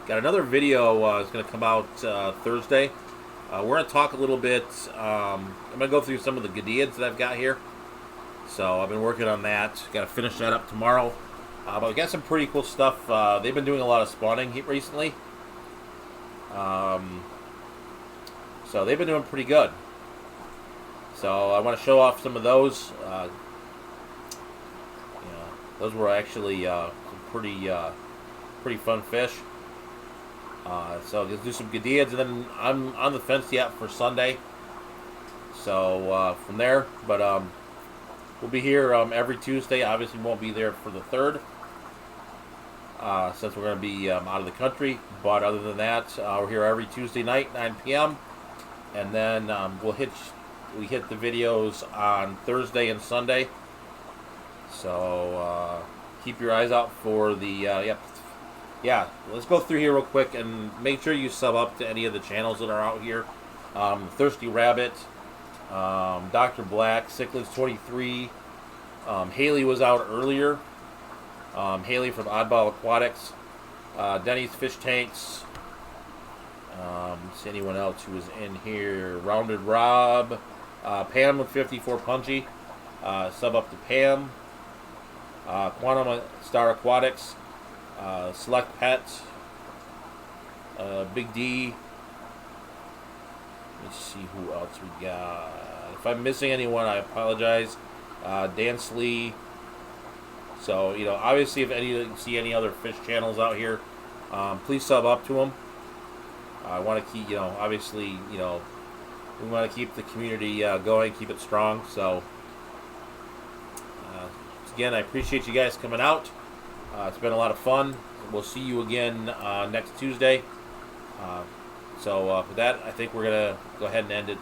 Got another video is going to come out Thursday. We're going to talk a little bit. I'm going to go through some of the Gadiads that I've got here. So I've been working on that. Got to finish that up tomorrow. But we got some pretty cool stuff. They've been doing a lot of spawning recently. So they've been doing pretty good. So I want to show off some of those. Those were actually some pretty fun fish. So let's do some Gadiads, and then I'm on the fence yet for Sunday. So from there, but we'll be here every Tuesday. Obviously, won't be there for the 3rd. Since we're going to be out of the country. But other than that, we're here every Tuesday night, 9 p.m. And then we hit the videos on Thursday and Sunday. So keep your eyes out for the let's go through here real quick and make sure you sub up to any of the channels that are out here. Thirsty Rabbit, Dr. Black, Cichlids 23. Haley was out earlier. Haley from Oddball Aquatics, Denny's Fish Tanks. See anyone else who was in here? Rounded Rob, Pam with 54 Punchy. Sub up to Pam. Quantum Star Aquatics, Select Pet, Big D. Let's see who else we got. If I'm missing anyone, I apologize. Dan Slee. So, obviously, if you see any other fish channels out here, please sub up to them. I want to keep, obviously, we want to keep the community going, keep it strong. So, again, I appreciate you guys coming out. It's been a lot of fun. We'll see you again next Tuesday. So, with that, I think we're going to go ahead and end it.